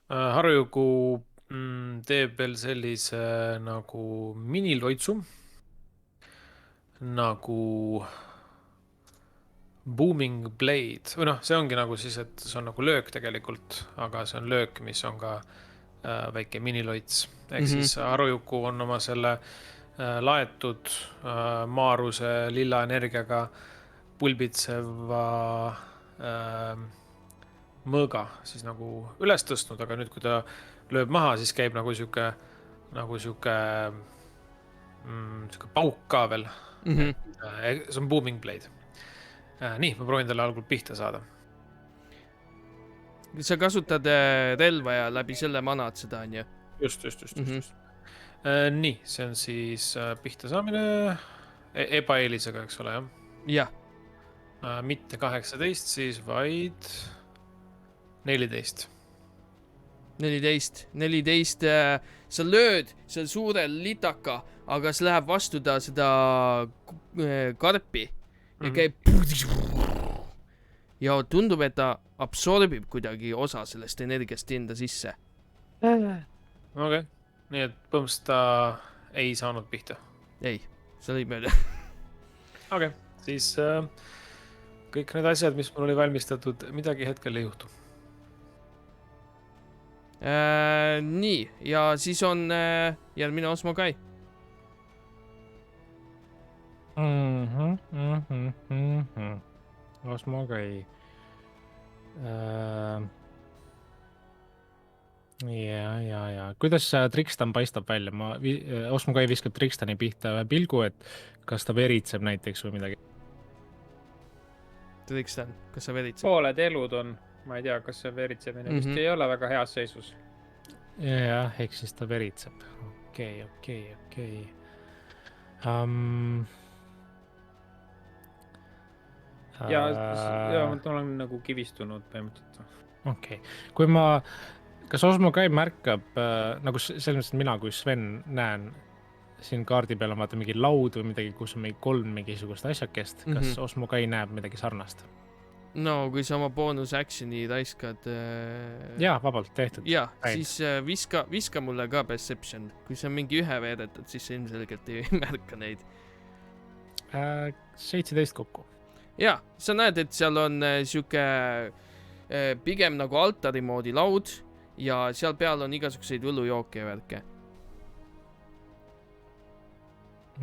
Harujuku teeb veel sellise nagu miniloitsu. Nagu booming blade. Või noh, see ongi nagu siis, et see on nagu löök tegelikult, aga see on löök, mis on ka väike miniloits. Ehk siis Harujuku on oma selle laetud maaruse lilla energiaga pulbitseva mõõga siis nagu üles tõstnud, aga nüüd, kui ta lööb maha, siis käib nagu siuke pauk ka veel. See on booming blade. Nii, ma proovin talle algul pihta saada. Sa kasutad relva ja läbi selle manad seda, on ju? Just. Nii, see on siis pihta saamine ebaeelisega, eks ole, jah? Jah. Mitte 18, siis vaid 14. 14. Sa lööd seal suure litaka, aga see läheb vastu ta seda karpi ja käib ja tundub, et ta absorbib kuidagi osa sellest energiast enda sisse. Okei. Nii et põhimõtteliselt ta ei saanud pihta. Ei, see oli mööda. Okei. Siis kõik need asjad, mis mul oli valmistatud, midagi hetkel ei juhtu. Nii, ja siis on järgmine Osmokai. Osmokai. Ja. Kuidas Trikstan paistab välja? Osmokai viskab Trikstani pihta pilgu, et kas ta veritseb näiteks või midagi. Trikstan, kas sa veritseb? Pooled elud on. Ma ei tea, kas see veritsemine vist ei ole väga heas seisus. Jah, ehk siis ta veritseb. Okei. Ja ma olen nagu kivistunud põhimõtteliselt. Okei. Kas Osmokai märkab, nagu selles mõttes, et mina kui Sven näen siin kaardi peal on vaata mingi laud või midagi, kus on mingi 3 mingisugust asjakest, kas Osmokai näeb midagi sarnast? No, kui sa oma bonus actioni raiskad... Jaa, vabalt tehtud. Jah, siis viska mulle ka perception. Kui sa mingi ühe veeretad, siis sa ilmselgelt ei märka neid. 17 kokku. Jaa, sa näed, et seal on siuke pigem nagu altari moodi laud ja seal peal on igasuguseid võlujooke ja värke.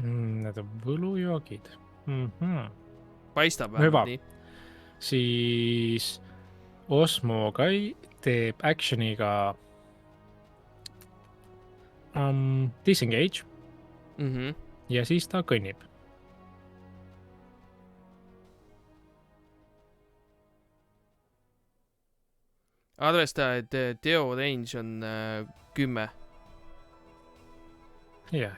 Need on võlujoogid. Paistab vähemalt nii. Siis Osmokai teeb actioniga disengage ja siis ta kõnnib. Arvesta, et teo range on 10. Ja.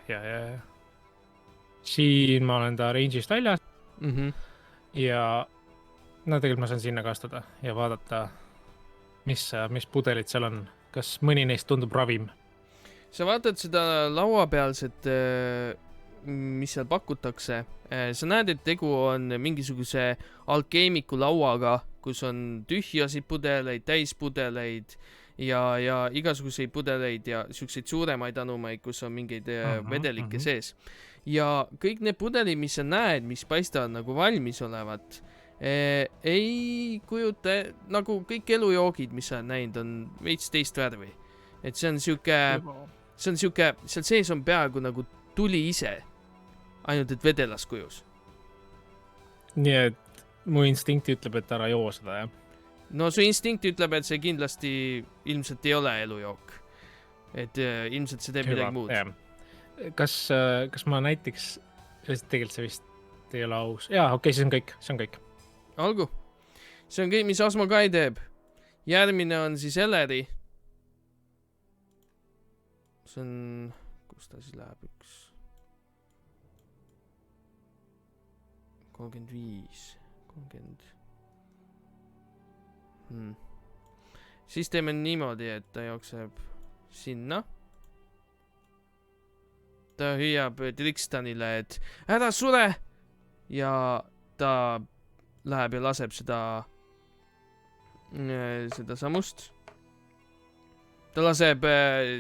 Siin ma olen ta range'ist väljas ja no tegelikult ma saan sinna kastuda ja vaadata, mis pudelid seal on. Kas mõni neist tundub ravim? Sa vaatad seda lauapealset, mis seal pakutakse. Sa näed, et tegu on mingisuguse alkeemiku lauaga, kus on tühjasid pudeleid, täispudeleid ja igasuguseid pudeleid ja siukseid suuremaid anumaid, kus on mingeid vedelikke sees. Ja kõik need pudelid, mis sa näed, mis paistavad nagu valmis olevat, ei kujuta, nagu kõik elujoogid, mis sa näinud, on veits teist värvi. Et see on siuke see on siuke, seal sees on peaaegu nagu tuli ise, ainult et vedelas kujus. nii et mu instinkt ütleb, et ära joo seda, jah? No su instinkt ütleb, et see kindlasti ilmselt ei ole elujook. Et ilmselt see teeb midagi muud. Kas ma näiteks, tegelikult see vist ei ole aus. Jaa, okei, see on kõik. Olgu. See on kõik, mis Osmo Kai teeb. Järgmine on siis Eleri. See on, kus ta siis läheb 35. Siis teeme niimoodi, et ta jookseb sinna. Ta hüüab Trixtanile, et ära sure! Ja ta läheb ja laseb seda samust. Ta laseb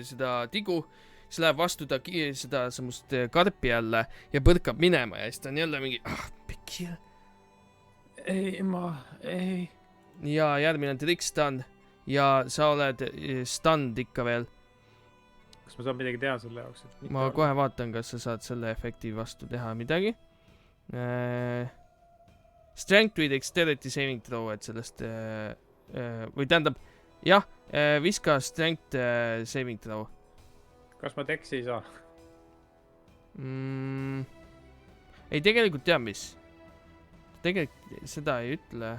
seda tigu, siis läheb vastu ta seda samust karpi jälle ja põrkab minema ja siis ta on jälle mingi pikki. ei. Ja järgmine on Trixtan ja sa oled stunned ikka veel. Kas ma saan midagi teha selle jaoks? Ma kohe vaatan, kas sa saad selle efekti vastu teha midagi. Strength with dexterity saving throw, et sellest või tähendab, jah, viska strength saving throw. Kas ma teksi ei saa? Ei, tegelikult tead mis. Tegelikult seda ei ütle.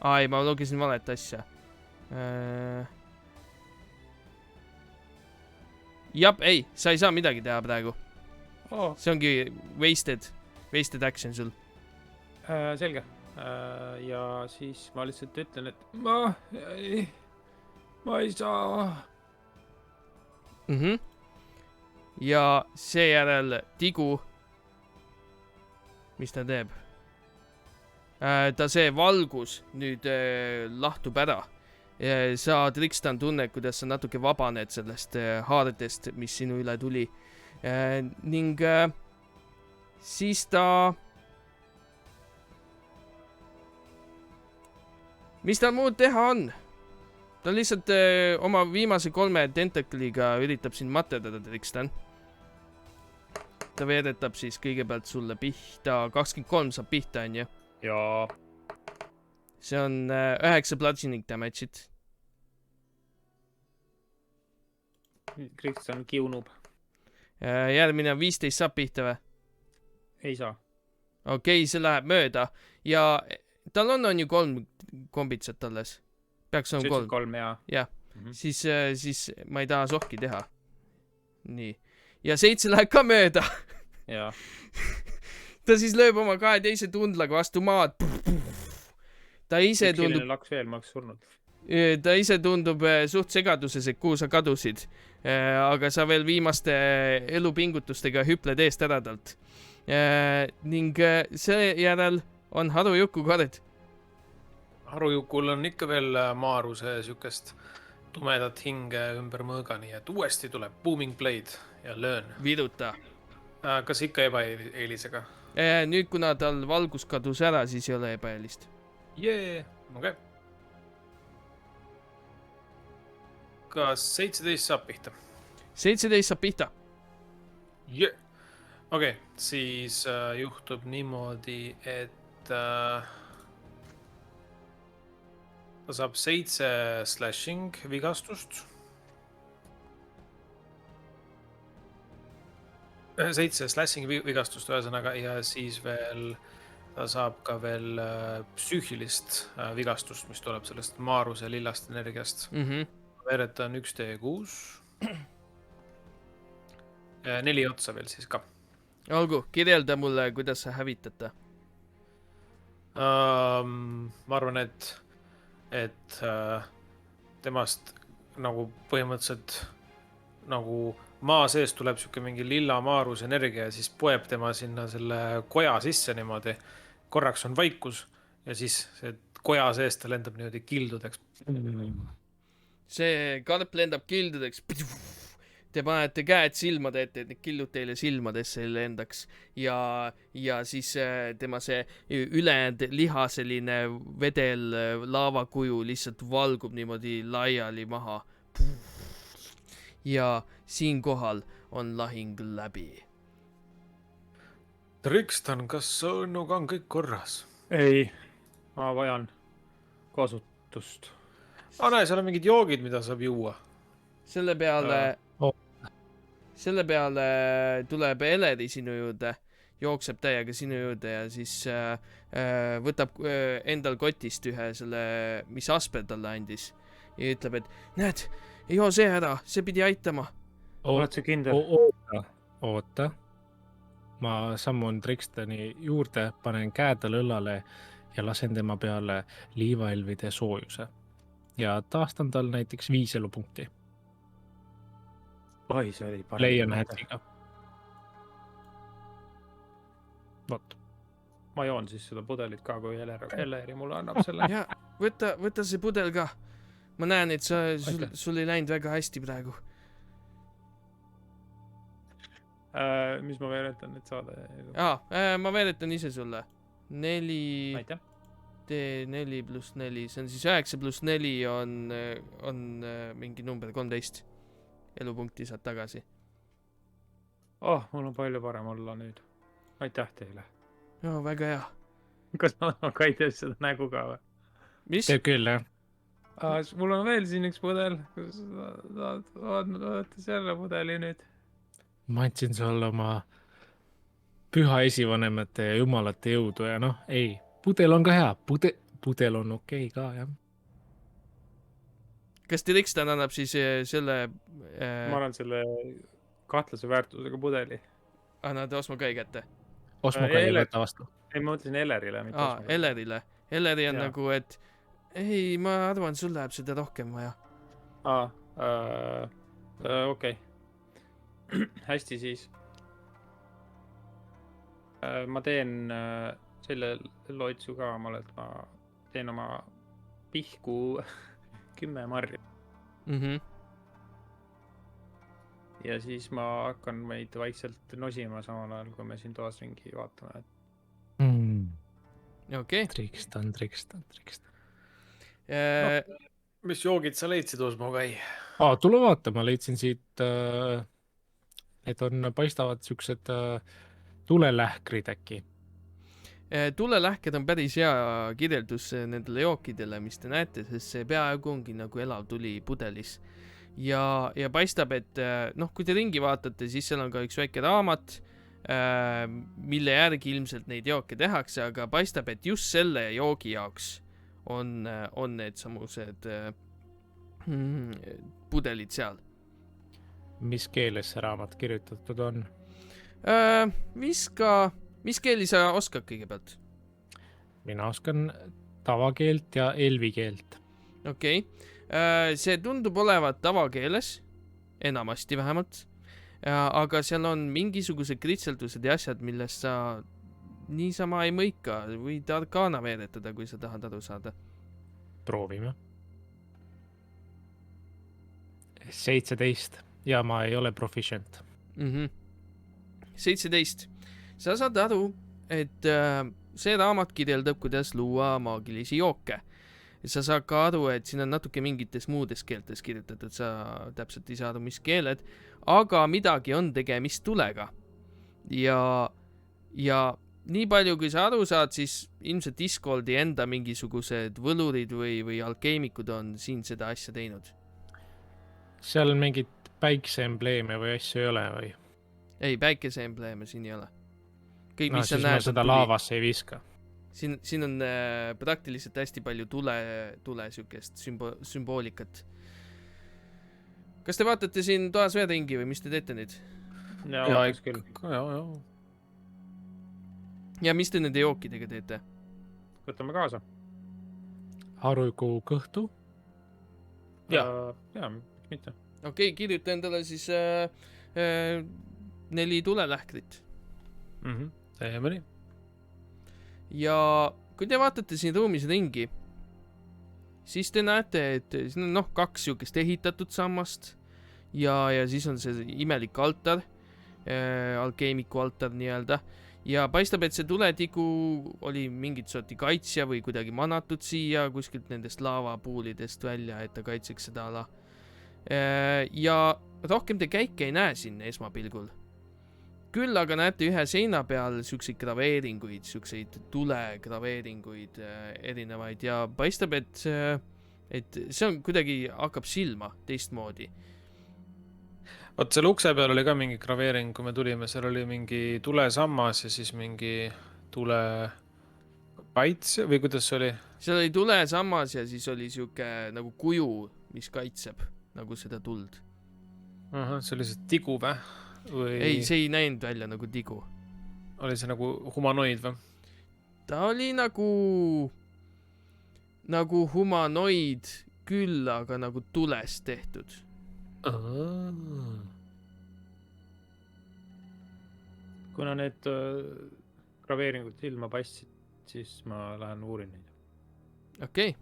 Ei, ma logisin valet asja. Jap, ei, sa ei saa midagi teha praegu. See ongi wasted action sul. Selge. Ja siis ma lihtsalt ütlen, et ma ei saa. Ja seejärel tigu. Mis ta teeb? Ta see valgus nüüd lahtub ära. Sa, Trixtan, tunned, kuidas sa natuke vabaned sellest haardest, mis sinu üle tuli. Ning siis ta... Mis tal muud teha on? Ta lihtsalt oma viimase 3 tentakliga üritab sind materdada, Trixtan. Ta veedetab siis kõigepealt sulle pihta. 23 saab pihta, on ju? Jaa. See on 9 bludgeoning damage'it. Trixtan kiunub. Järgmine on 15 saab pihta või? Ei saa. Okei, see läheb mööda. Ja tal on ju 3 kombitsat alles. Peaks on 3. 3, jaa. Jah. Siis ma ei taha sohki teha. Nii. Ja 7 läheb ka mööda. Jaa. Ta siis lööb oma 2 teise tundlaga vastu maad. Ta ise tundub... laks veel, ma oleks surnud. Ta ise tundub suht segaduses, et kuhu sa kadusid. Aga sa veel viimaste elupingutustega hüpled eest ära talt. Ning seejärel on Harujuku kord. Harujukul on ikka veel Maaruse sükest tumedat hinge ümber mõõga, nii et uuesti tuleb Booming Blade ja löön. Viruta. Kas ikka ebaeelisega? Nüüd, kuna tal valgus kadus ära, siis ei ole ebaeelist. Okei. Kas 17 saab pihta? 17 saab pihta. Okei, siis juhtub niimoodi, et ta saab 7 slashing vigastust. 7 slashing vigastust ühesõnaga ja siis veel ta saab ka veel psüühilist vigastust, mis tuleb sellest Maaruse lillast energiast. Veereta on 1d6. 4 otsa veel siis ka. Olgu, kirjelda mulle, kuidas sa hävitad ta. Ma arvan, et temast nagu põhimõtteliselt nagu maa sees tuleb siuke mingi lilla Maaruse energia ja siis poeb tema sinna selle koja sisse niimoodi. Korraks on vaikus ja siis see koja sees ta lendab niimoodi kildudeks. See karp lendab kildudeks. Te panete käed silmade ette, et need killud teile silmadesse lendaks. Ja siis tema see ülejäänud lihaseline vedel laavakuju lihtsalt valgub niimoodi laiali maha. ja siinkohal on lahing läbi. Trikstan, kas õnnuga on kõik korras? ei, ma vajan kasutust. Näe, seal on mingid joogid, mida saab juua. Selle peale Oh. selle peale tuleb Eleri sinu juurde, jookseb täiega sinu juurde ja siis võtab endal kotist ühe selle, mis Asper talle andis ja ütleb, et näed, joo see ära, see pidi aitama. oled sa kindel? Oota. Ma sammun Trikstani juurde, panen käe talle õllale ja lasen tema peale liivaelvide soojuse. Ja taastan tal näiteks 5 elupunkti. oi, see oli parem. Leian hätsiga. Vot. ma joon siis seda pudelit ka, kui Eleri mulle annab selle. ja võta see pudel ka. Ma näen, et Aitäh. sul ei läinud väga hästi praegu. Mis ma veeretan nüüd saada? Ma veeretan ise sulle. 4 aitäh. D4 pluss 4, see on siis 9 pluss 4 on mingi number 13 elupunkti saad tagasi. Mul on palju parem olla nüüd. Aitäh teile. No väga hea. Kas ma ka ei tee seda nägu ka või? Mis? Teeb küll, jah. Mul on veel siin üks pudel. Vaata selle pudeli nüüd. Ma andsin sulle oma püha esivanemate ja jumalate jõudu ja noh, ei, pudel on ka hea. Pudel on okei ka, jah. Kas Trikstan annab siis selle Ma annan selle kahtlase väärtusega pudeli. annad Osmo Kai kätte? Osmo ka ei võta vastu. Ei, ma mõtlesin Elerile, mitte Osmole. Elerile. Eleri on Jaa. nagu, et ei, ma arvan, sul läheb seda rohkem vaja. Okei. Hästi siis. Ma teen selle loitsu ka omale, et ma teen oma pihku 10 marja. Ja siis ma hakkan meid vaikselt nosima samal ajal, kui me siin toas ringi vaatame. Okei. Trikstan. Mis joogid sa leidsid, Osmo Kai? Tule vaata, ma leidsin siit, et paistavad siuksed tulelähkrid äkki. Tulelähked on päris hea kirjeldus nendele jookidele, mis te näete, sest see peaaegu ongi nagu elav tuli pudelis. Ja paistab, et kui te ringi vaatate, siis seal on ka üks väike raamat, mille järgi ilmselt neid jooke tehakse, aga paistab, et just selle joogi jaoks on need samused pudelid seal. Mis keeles see raamat kirjutatud on? Mis keeli sa oskad kõigepealt? Mina oskan tavakeelt ja elvikeelt. Okei. See tundub olevat tavakeeles, enamasti vähemalt, aga seal on mingisugused kritseldused ja asjad, millest sa niisama ei mõika. Võid arkaana veeretada, kui sa tahad aru saada. Proovime. 17 ja ma ei ole proficient. 17. Sa saad aru, et see raamat kirjeldab, kuidas luua maagilisi jooke. Sa saad ka aru, et siin on natuke mingites muudes keeltes kirjutatud, sa täpselt ei saa aru, mis keeled, aga midagi on tegemist tulega. Ja nii palju, kui sa aru saad, siis ilmselt Discoldi enda mingisugused võlurid või alkeemikud on siin seda asja teinud. Seal mingit päikseembleeme või asju ei ole või? Ei, päikeseembleeme siin ei ole. Kõik, mis siis ma seda laavasse ei viska. Siin on praktiliselt hästi palju tule sükest sümboolikat. Kas te vaatate siin toas veel ringi või mis te teete nüüd? Jaa, küll. Ja mis te nende jookidega teete? Võtame kaasa. Harujuku kõhtu? Jaa, miks mitte. Okei, kirjuta endale siis 4 tulelähkrit. Teeme nii. Ja kui te vaatate siin ruumis ringi, siis te näete, et siin on 2 siukest ehitatud sammast ja siis on see imelik altar, alkeemiku altar nii-öelda. Ja paistab, et see tuletigu oli mingit sorti kaitsja või kuidagi manatud siia kuskilt nendest laavapuulidest välja, et ta kaitseks seda ala. ja rohkem te käike ei näe siin esmapilgul. Küll aga näete ühe seina peal siukseid graveeringuid, siukseid tulegraveeringuid erinevaid ja paistab, et see on kuidagi hakkab silma teistmoodi. Vaat selle ukse peal oli ka mingi graveering, kui me tulime, seal oli mingi tulesammas ja siis mingi tulekaits või kuidas see oli? Seal oli tulesammas ja siis oli siuke nagu kuju, mis kaitseb nagu seda tuld. Ahah, see oli see tigu või? Ei, see ei näinud välja nagu tigu. Oli see nagu humanoid või? Ta oli nagu humanoid küll, aga nagu tulest tehtud. Kuna need graveeringud silma passid, siis ma lähen uurin neid. Okei.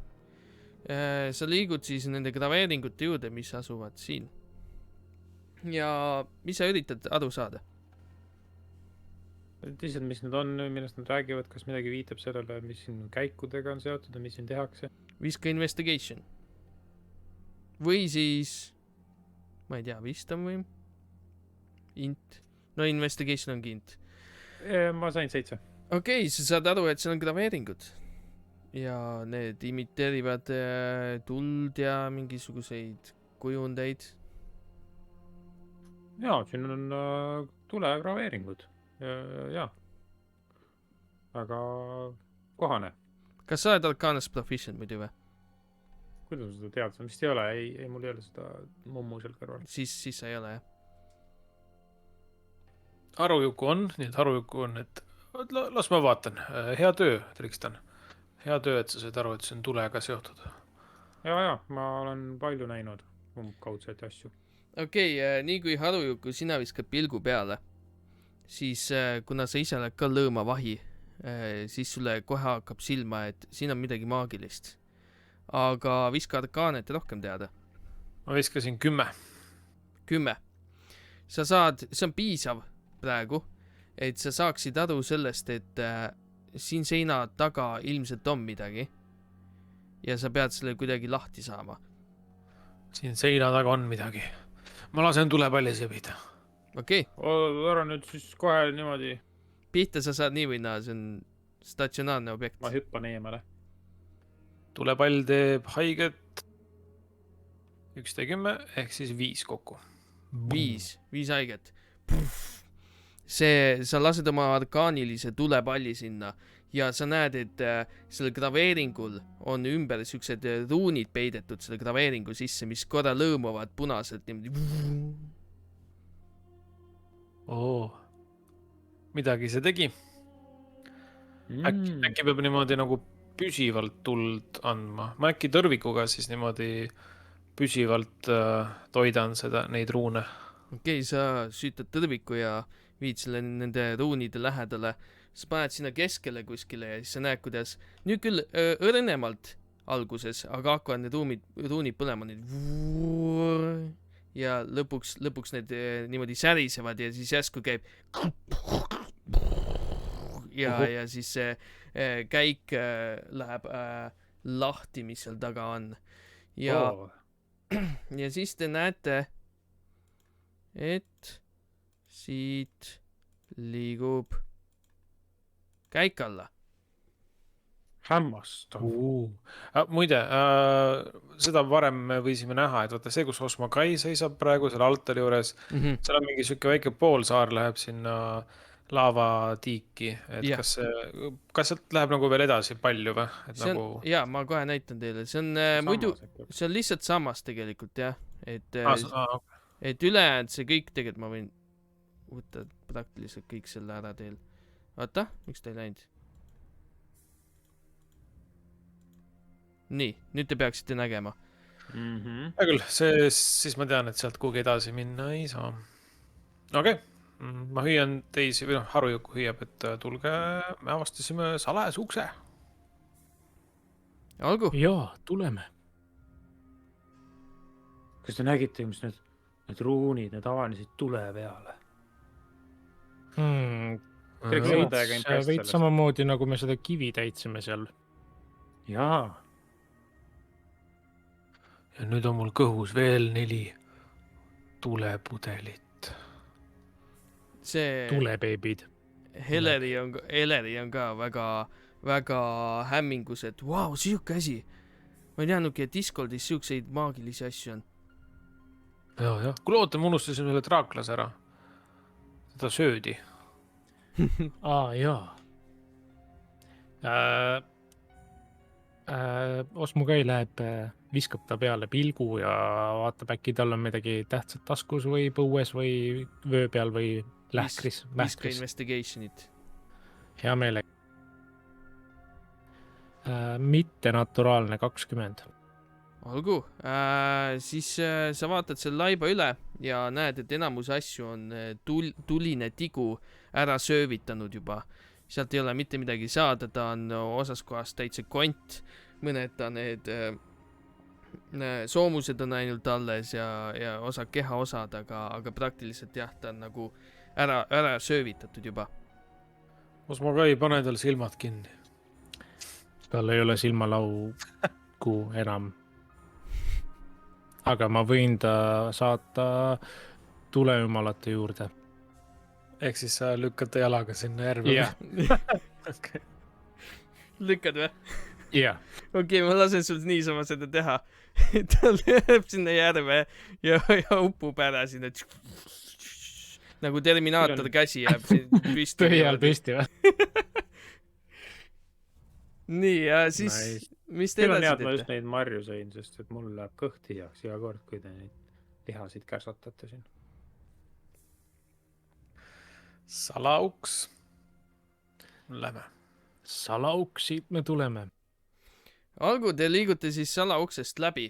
Sa liigud siis nende graveeringute juurde, mis asuvad siin. Ja mis sa üritad aru saada? Lihtsalt, mis need on, millest nad räägivad, kas midagi viitab sellele, mis siin käikudega on seotud ja mis siin tehakse? Viska investigation. Või siis, ma ei tea, wisdom või? Int. No investigation ongi int. Ma sain 7. Okei, sa saad aru, et seal on graveeringud. Ja need imiteerivad tuld ja mingisuguseid kujundeid. Jaa, siin on tulegraveeringud. Jaa. Aga kohane. Kas sa oled Arcanus Proficient muidu või? Kuidas sa seda tead? Sa vist ei ole. Ei, mul ei ole seda mummu seal kõrval. Siis sa ei ole, jah. Harujuku on, nii et Harujuku on, et las ma vaatan. Hea töö, Trikstan. Hea töö, et sa said aru, et see on tulega seotud. Jaa, ma olen palju näinud umbkaudseid asju. Okei, nii kui Harujuku sina viskad pilgu peale, siis kuna sa ise oled ka lõõmavahi, siis sulle kohe hakkab silma, et siin on midagi maagilist. Aga viska Arcaanet rohkem teada. Ma viskasin 10. 10. Sa saad, see on piisav praegu, et sa saaksid aru sellest, et siin seina taga ilmselt on midagi ja sa pead selle kuidagi lahti saama. Siin seina taga on midagi. Ma lasen tulepalli sebida. Okei. Ära nüüd siis kohe niimoodi. Pihta sa saad nii või naa, see on statsionaarne objekt. Ma hüppan eemale. Tulepall teeb haiget 1d10 ehk siis 5 kokku. 5 haiget. Sa lased oma arkaanilise tulepalli sinna ja sa näed, et selle graveeringul on ümber siuksed ruunid peidetud selle graveeringu sisse, mis korra lõõmuvad punaselt niimoodi. Midagi see tegi. Äkki peab niimoodi nagu püsivalt tuld andma. Ma äkki tõrvikuga siis niimoodi püsivalt toidan neid ruune. Okei, sa süütad tõrviku ja viid selle nende ruunide lähedale. Sa paned sinna keskele kuskile ja siis sa näed, kuidas nüüd küll õrnemalt alguses, aga hakkavad need ruunid põlema nüüd. Ja lõpuks need niimoodi särisevad ja siis järsku käib ja siis see käik läheb lahti, mis seal taga on. Ja siis te näete, et siit liigub käik alla. Hämmastav. Muide, seda varem me võisime näha, et vaata see, kus Osmokai seisab praegu seal altari juures, seal on mingi siuke väike poolsaar läheb sinna laavatiiki, et kas sealt läheb nagu veel edasi palju või? Jaa, ma kohe näitan teile, see on muidu, see on lihtsalt sammas tegelikult, jah, et ülejäänud see kõik tegelikult ma võin võtta praktiliselt kõik selle ära teil. Vaata, miks ta ei läinud? Nii, nüüd te peaksite nägema. Hea küll, siis ma tean, et sealt kuhugi edasi minna ei saa. Okei, ma hüüan teisi, või Harujuku hüüab, et tulge, me avastasime salajase ukse. Olgu. Jaa, tuleme. Kas te nägite, mis need ruunid, need avanesid tule peale? Veits samamoodi, nagu me seda kivi täitsime seal. Jaa. ja nüüd on mul kõhus veel 4 tulepudelit. see tulebeebid. Heleri on ka väga hämmingus, et vau, siuke asi. Ma ei teadnudki, et Discordis siukseid maagilisi asju on. jah. Kuule, oota, ma unustasin ühe draaklas ära. Teda söödi. Jaa. Osmogai läheb, viskab ta peale pilgu ja vaatab, äkki tal on midagi tähtsat taskus või põues või vöö peal või lähkris. Viska investigation'it. Hea meelega. Mittenaturaalne 20. Olgu, siis sa vaatad selle laiba üle ja näed, et enamus asju on tuline tigu ära söövitanud juba. Sealt ei ole mitte midagi saada, ta on osas kohas täitsa kont, mõned ta need soomused on ainult alles ja osa kehaosad, aga praktiliselt jah, ta on nagu ära söövitatud juba. Osmogai, pane tal silmad kinni. Tal ei ole silmalauku enam. Aga ma võin ta saata tulejumalate juurde. Ehk siis sa lükkad ta jalaga sinna järve. Jah. Okay. Lükkad või? Jah. Okei, ma lasen sul niisama seda teha. Ta läheb sinna järve ja upub ära sinna. Nagu Terminaator käsi jääb püsti. Põhjal püsti või? Nii, ja siis, mis te Teil on edasi hea, et ma teete? just neid marju sõin, sest et mul läheb kõht tihjaks iga kord, kui te neid lihasid kärsatate siin. Salauks. Lähme. Salauks, siit me tuleme. Algu, te liigute siis salauksest läbi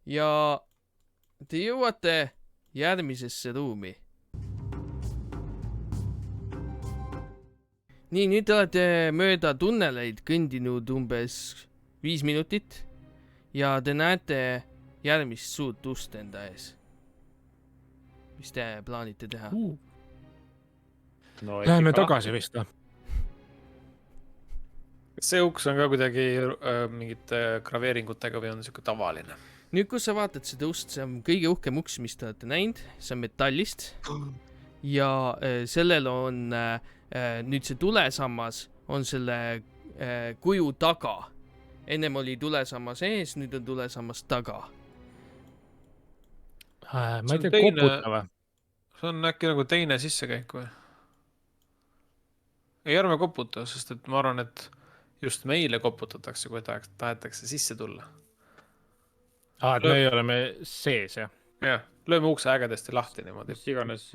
ja te jõuate järgmisesse ruumi. Nii, nüüd te olete mööda tunneleid kõndinud umbes 5 minutit ja te näete järgmist suurt ust enda ees. Mis te plaanite teha? No, Läheme tagasi vist või? Kas see uks on ka kuidagi mingite graveeringutega või on siuke tavaline? Nüüd, kus sa vaatad seda ust, see on kõige uhkem uks, mis te olete näinud, see on metallist ja sellel on nüüd see tulesammas on selle kuju taga. Ennem oli tulesammas ees, nüüd on tulesammas taga. Ma See ei on tea, teine- koputa või? See on äkki nagu teine sissekäik või? Ei, ärme koputa, sest et ma arvan, et just meile koputatakse, kui tahetakse sisse tulla. Et me oleme sees, jah? Jah, lööme ukse ägedasti lahti niimoodi. mis iganes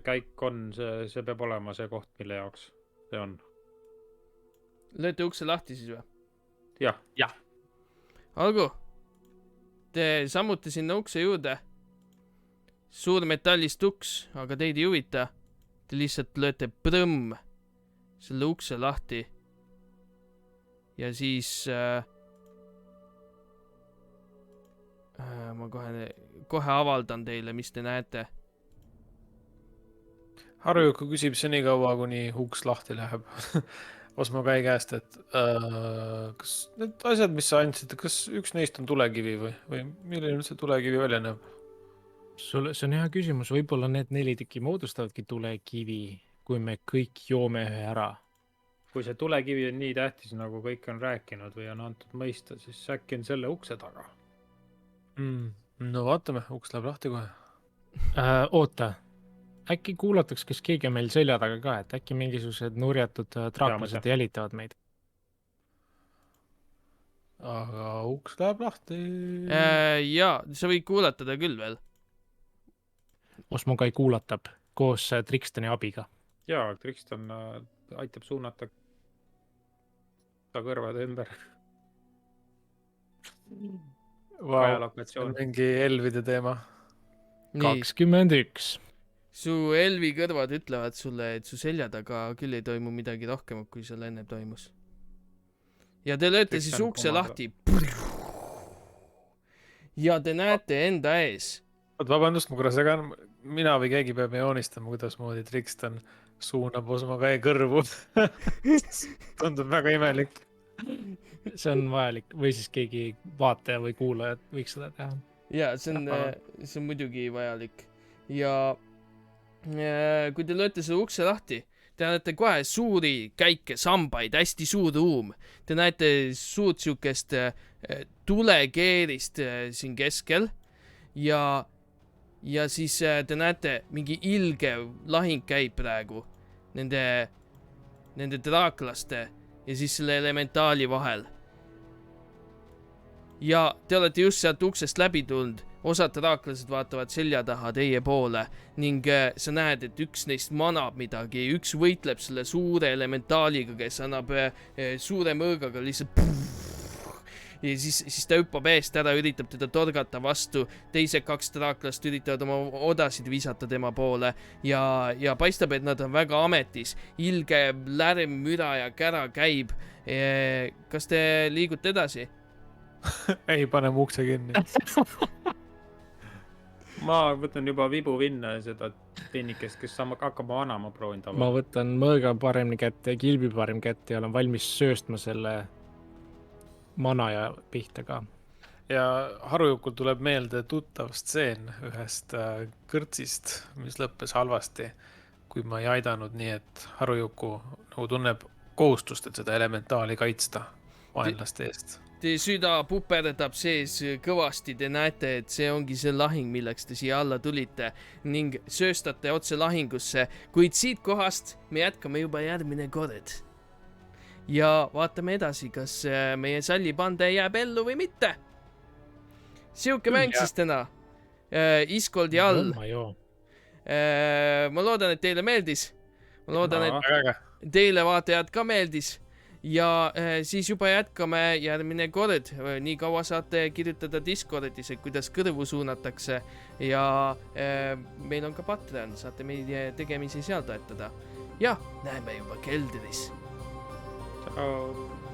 käik on, see peab olema see koht, mille jaoks see on. Lööte ukse lahti siis või? Jah, Olgu, te sammute sinna ukse juurde. Suur metallist uks, aga teid ei huvita. Te lihtsalt lööte prõmm selle ukse lahti. Ja siis ma kohe avaldan teile, mis te näete. Harujuku küsib senikaua, kuni uks lahti läheb. Osmogai käest, et kas need asjad, mis sa andsid, kas üks neist on tulekivi või milline üldse tulekivi välja näeb? See on hea küsimus, võib-olla need 4 tükki moodustavadki tulekivi, kui me kõik joome ühe ära. kui see tulekivi on nii tähtis, nagu kõik on rääkinud või on antud mõista, siis äkki on selle ukse taga. No vaatame, uks läheb lahti kohe. Oota, äkki kuulataks, kas keegi on meil selja taga ka, et äkki mingisugused nurjatud draaklased jälitavad meid? Aga uks läheb lahti. Jaa, sa võid kuulatada küll veel. Osmogai kuulatab koos Trikstoni abiga. Jaa, Trikston aitab suunata ta kõrvade ümber. Wow, mingi elvide teema. Nii, 21. su elvi kõrvad ütlevad sulle, et su selja taga küll ei toimu midagi rohkemat, kui seal enne toimus. Ja te lööte siis Trikson ukse komandab. lahti. Ja te näete enda ees. Vabandust, ma korra segan. Mina või keegi peab joonistama, kuidas moodi Trikston suunab Osmogai kõrvu. Tundub väga imelik. see on vajalik või siis keegi vaataja või kuulaja võiks seda teha. ja see on muidugi vajalik ja kui te lööte selle ukse lahti, te näete kohe suuri käike, sambaid, hästi suur ruum. Te näete suurt siukest tulekeerist siin keskel ja siis te näete mingi ilge lahing käib praegu nende draaklaste ja siis selle elementaali vahel. Ja te olete just sealt uksest läbi tulnud, osad draaklased vaatavad selja taha teie poole ning sa näed, et üks neist manab midagi, üks võitleb selle suure elementaaliga, kes annab suure mõõgaga lihtsalt ja siis ta hüppab eest ära, üritab teda torgata vastu, teised 2 draaklast üritavad oma odasid visata tema poole ja paistab, et nad on väga ametis, ilge lärm, müra ja kära käib. Kas te liigute edasi? ei, paneme ukse kinni. ma võtan juba vibu vinna ja seda tennikest, kes hakkab vanama, proovin ma tavale. võtan mõõga paremini kätte ja kilbi parem kätte ja olen valmis sööstma selle manaja pihta ka. ja Harujukul tuleb meelde tuttav stseen ühest kõrtsist, mis lõppes halvasti, kui ma ei aidanud, nii et Harujuku nagu tunneb kohustust, et seda elementaali kaitsta vaenlaste eest. Teie süda puperdab sees kõvasti, te näete, et see ongi see lahing, milleks te siia alla tulite ning sööstate otse lahingusse, kuid siit kohast me jätkame juba järgmine kord. Ja vaatame edasi, kas meie sallipande jääb ellu või mitte. Siuke mäng siis täna. Iskoldi all. Ma loodan, et teile meeldis. Ma loodan, et teile vaatajad ka meeldis. Ja siis juba jätkame järgmine kord. Nii kaua saate kirjutada Discordis, et kuidas kõrvu suunatakse. Ja meil on ka Patreon, saate meie tegemisi seal toetada. Ja näeme juba keldris. Ciao.